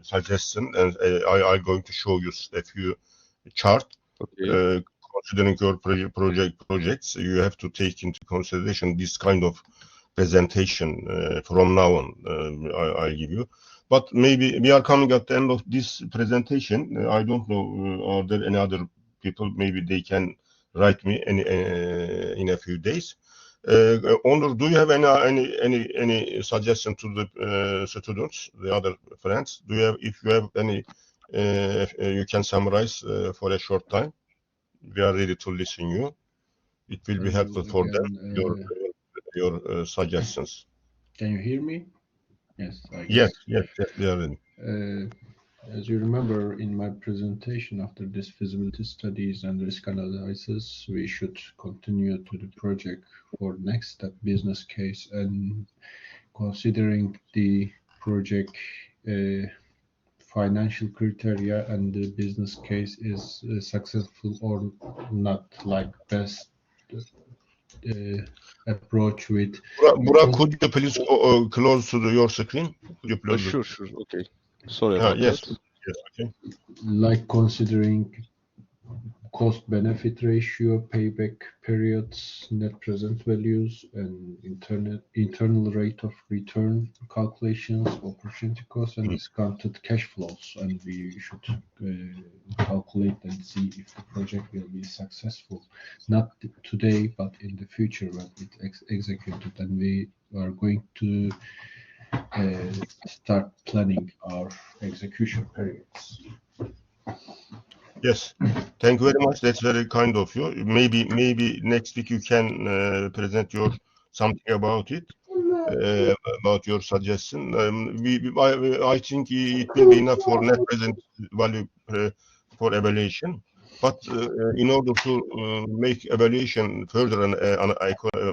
suggestion, and I'm going to show you a few chart. Okay. Considering your projects, you have to take into consideration this kind of presentation from now on. I'll give you. But maybe we are coming at the end of this presentation. I don't know, are there any other people? Maybe they can write me in a few days. Onur, do you have any suggestion to the students, the other friends? Do you have, if you have any, you can summarize for a short time. We are ready to listen you. It will be helpful for them. Your suggestions. Can you hear me? Yes, I Yes, guess. yes, we are ready. As you remember in my presentation, after this feasibility studies and risk analysis, we should continue to the project for next step business case, and considering the project financial criteria and the business case is successful or not, like best approach with. Burak, could you please close to your screen? Could you please? Sure. Okay. Sorry about yes, that. yes, okay. Like considering cost-benefit ratio, payback periods, net present values, and internal rate of return calculations, opportunity costs, and discounted cash flows. And we should calculate and see if the project will be successful, not today, but in the future when it's executed. And we are going to start planning our execution periods. Yes, thank you very much. That's very kind of you. Maybe next week you can present something about it, about your suggestion. I think it will be enough for net present value for evaluation. But in order to make evaluation further and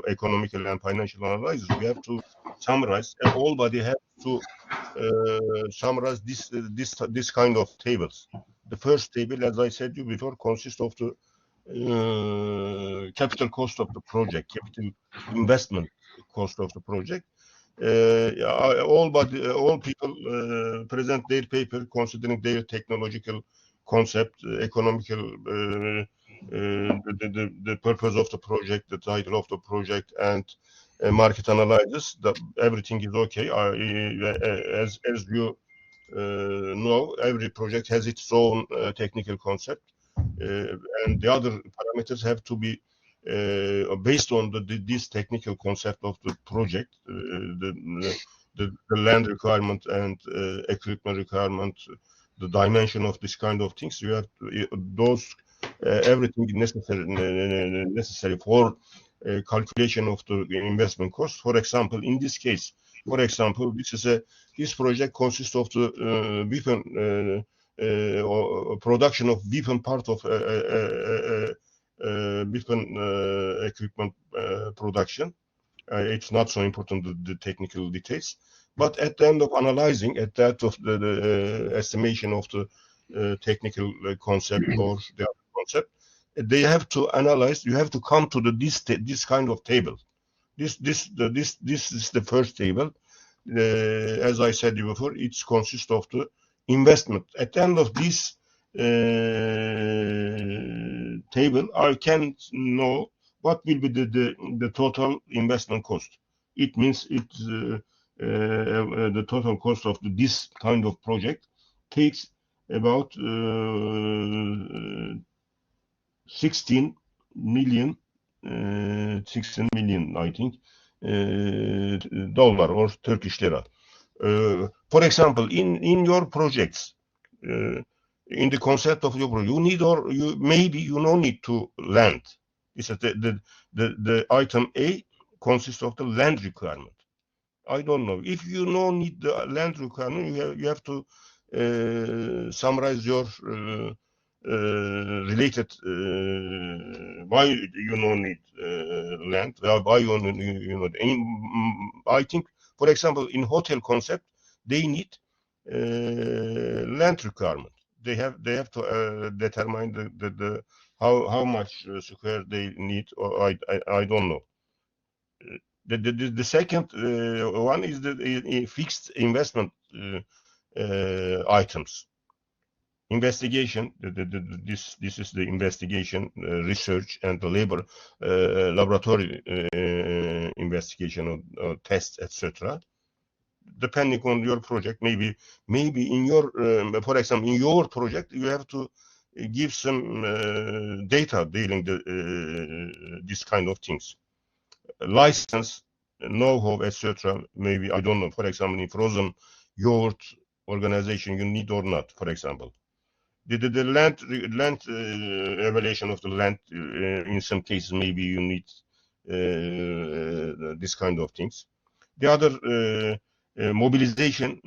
economical and financial analysis, we have to summarize. All body have to summarize this kind of tables. The first table, as I said you before, consists of the capital cost of the project, capital investment cost of the project. All people present their paper considering their technological concept, economical, the purpose of the project, the title of the project, and market analysis. Everything is okay. As you know, every project has its own technical concept, and the other parameters have to be based on this technical concept of the project, the land requirement and equipment requirement, the dimension of this kind of things. You have those everything necessary for calculation of the investment cost. For example, in this case, this project consists of the weapon production of weapon part of weapon equipment production. It's not so important the technical details, but at the end of analyzing, at that of the estimation of the technical concept or the other concept, they have to analyze. You have to come to this kind of table. This is the first table. As I said before, it consists of the investment. At the end of this table, I can know what will be the total investment cost. It means the total cost of this kind of project takes about 16 million, I think, dollar or Turkish lira. For example, in your projects, in the concept of your project, maybe you no need to land. It's the item A consists of the land requirement. I don't know if you no need the land requirement. You have to summarize your related why you no need land. Why you know? I think, for example, in hotel concept, they need land requirement. They have to determine the how much square they need, or I don't know. The second one is the fixed investment items. Investigation. This is the investigation, research, and the labor laboratory investigation or tests, etc. Depending on your project, maybe in your, for example, in your project, you have to give some data dealing this kind of things. License, know-how, etc. Maybe, I don't know. For example, in frozen yogurt organization, you need or not, for example. The land evaluation of the land, in some cases maybe you need this kind of things. The other mobilization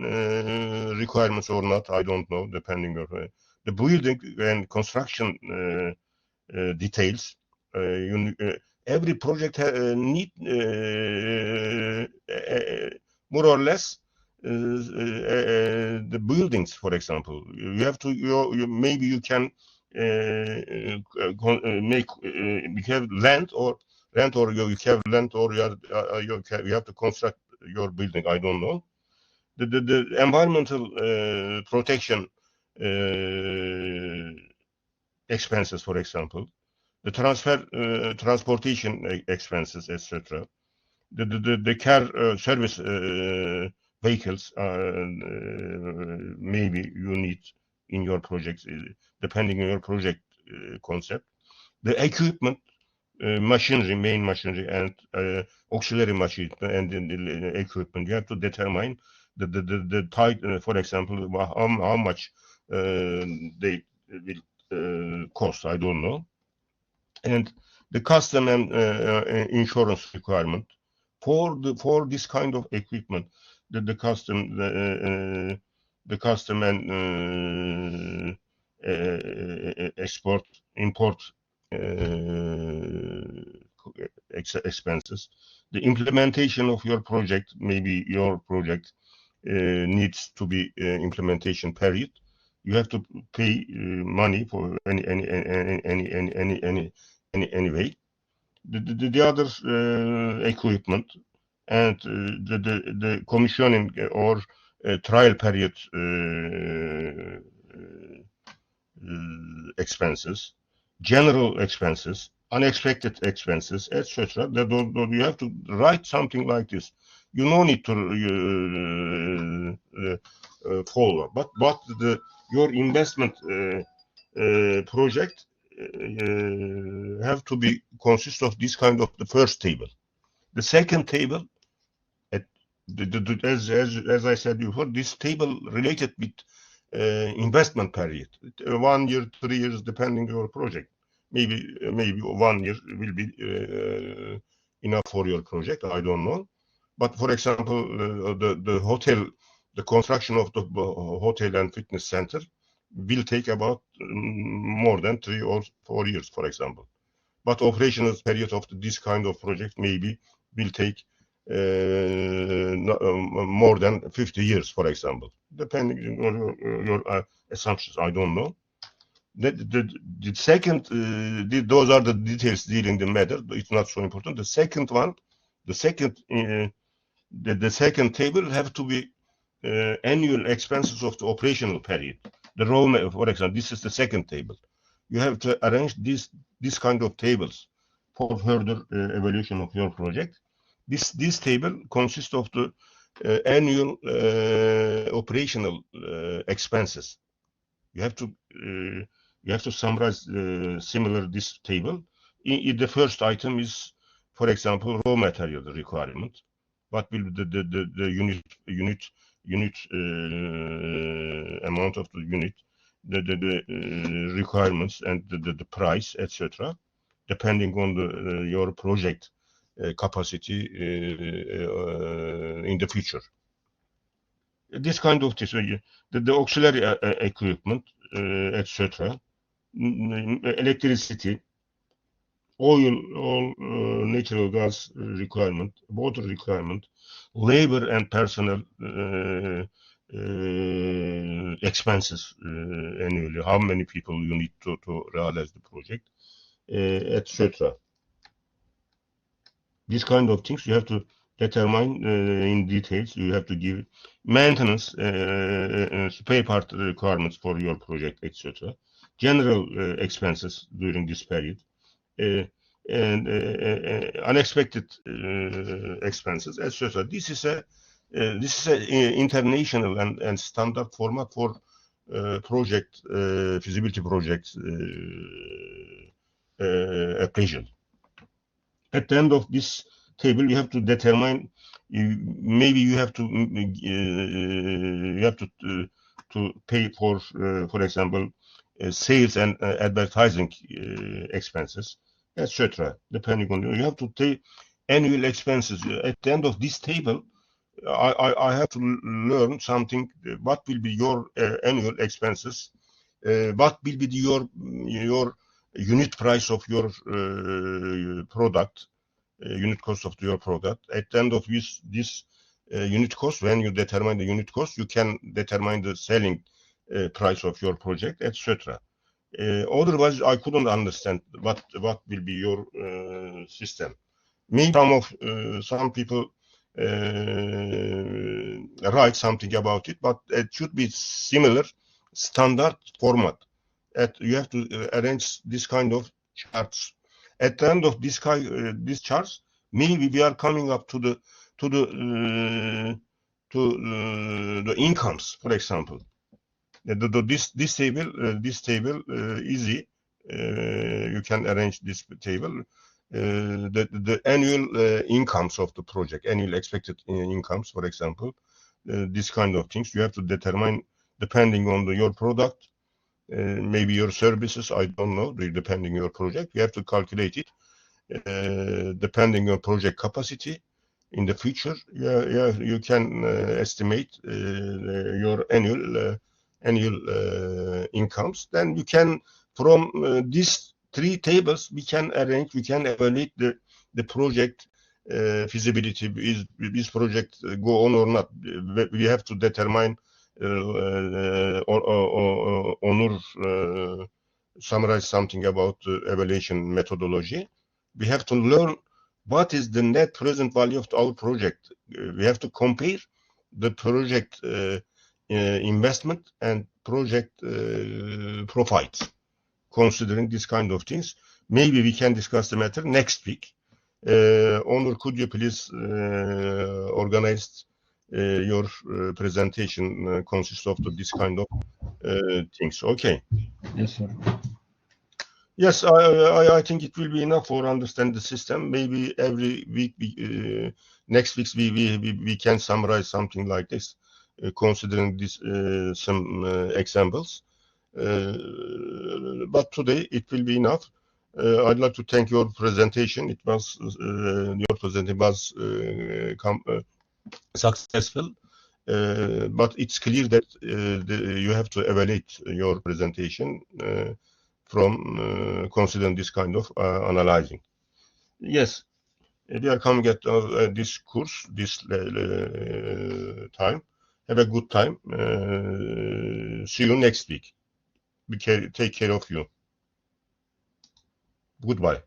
requirements or not, I don't know, depending on the building and construction details. Every project need more or less the buildings, for example. You have to, maybe you can make, you have land or you have land, or you have to construct your building. I don't know. The environmental protection expenses, for example, the transportation expenses, etc. The car service vehicles, maybe you need in your project, depending on your project concept. The equipment, machinery, main machinery, and auxiliary machinery, and the equipment. You have to determine the type, for example, how much they will cost. I don't know. And the custom and insurance requirement for this kind of equipment, the custom and export import expenses. The implementation of your project, maybe your project needs to be implementation period. You have to pay money for anyway. The other equipment and the commissioning or trial period expenses, general expenses, unexpected expenses, etc. You have to write something like this. You no need to follow, but your investment project have to be consist of this kind of the first table. The second table, as I said before, this table related with investment period, 1 year, 3 years, depending on your project. Maybe 1 year will be enough for your project. I don't know. But for example, the hotel, the construction of the hotel and fitness center will take about more than 3 or 4 years, for example. But operational period of this kind of project maybe will take more than 50 years, for example, depending on your assumptions. I don't know. The second, those are the details dealing the matter. It's not so important. The second one, the second table have to be annual expenses of the operational period. The raw, for example, this is the second table. You have to arrange this kind of tables for further evaluation of your project. This table consists of the annual operational expenses. You have to summarize similar this table. The first item is, for example, raw material requirement. What will be the unit amount of the unit, the requirements, and the price, etc. Depending on your project capacity in the future. This kind of this, the auxiliary equipment, etc. Electricity, oil, natural gas requirement, water requirement, labor and personnel expenses annually. How many people you need to realize the project, etc. These kind of things you have to determine in details. You have to give maintenance, spare part requirements for your project, etc. General expenses during this period, and unexpected expenses, etc. This is a international and standard format for project feasibility projects appraisal. At the end of this table, you have to determine. Maybe you have to pay for example, sales and advertising expenses, etc. Depending on you have to take annual expenses. At the end of this table, I have to learn something. What will be your annual expenses? What will be your unit price of your product, unit cost of your product? At the end of this unit cost, when you determine the unit cost, you can determine the selling price of your project, etc. Otherwise, I couldn't understand what will be your system. Maybe some people write something about it, but it should be similar standard format. You have to arrange this kind of charts. At the end of this charts, maybe we are coming up to the incomes, for example. This table easy. You can arrange this table. The annual incomes of the project, annual expected incomes, for example, this kind of things you have to determine depending on your product, maybe your services. I don't know, depending on your project. You have to calculate it depending on project capacity. In the future, you can estimate your annual incomes. Then you can, from these three tables, we can evaluate the project feasibility. Is this project go on or not? We have to determine Onur summarize something about the evaluation methodology. We have to learn what is the net present value of our project. We have to compare the project investment and project profits. Considering this kind of things, maybe we can discuss the matter next week. Onur, could you please organize your presentation consists of this kind of things? Okay. Yes, sir. Yes, I think it will be enough for understand the system. Maybe every week, next week we can summarize something like this, considering this some examples. But today it will be enough. I'd like to thank your presentation. It was your presentation was successful, but it's clear that you have to evaluate your presentation from considering this kind of analyzing. Yes, we are coming at this course this time. Have a good time. See you next week. Take care of you. Goodbye.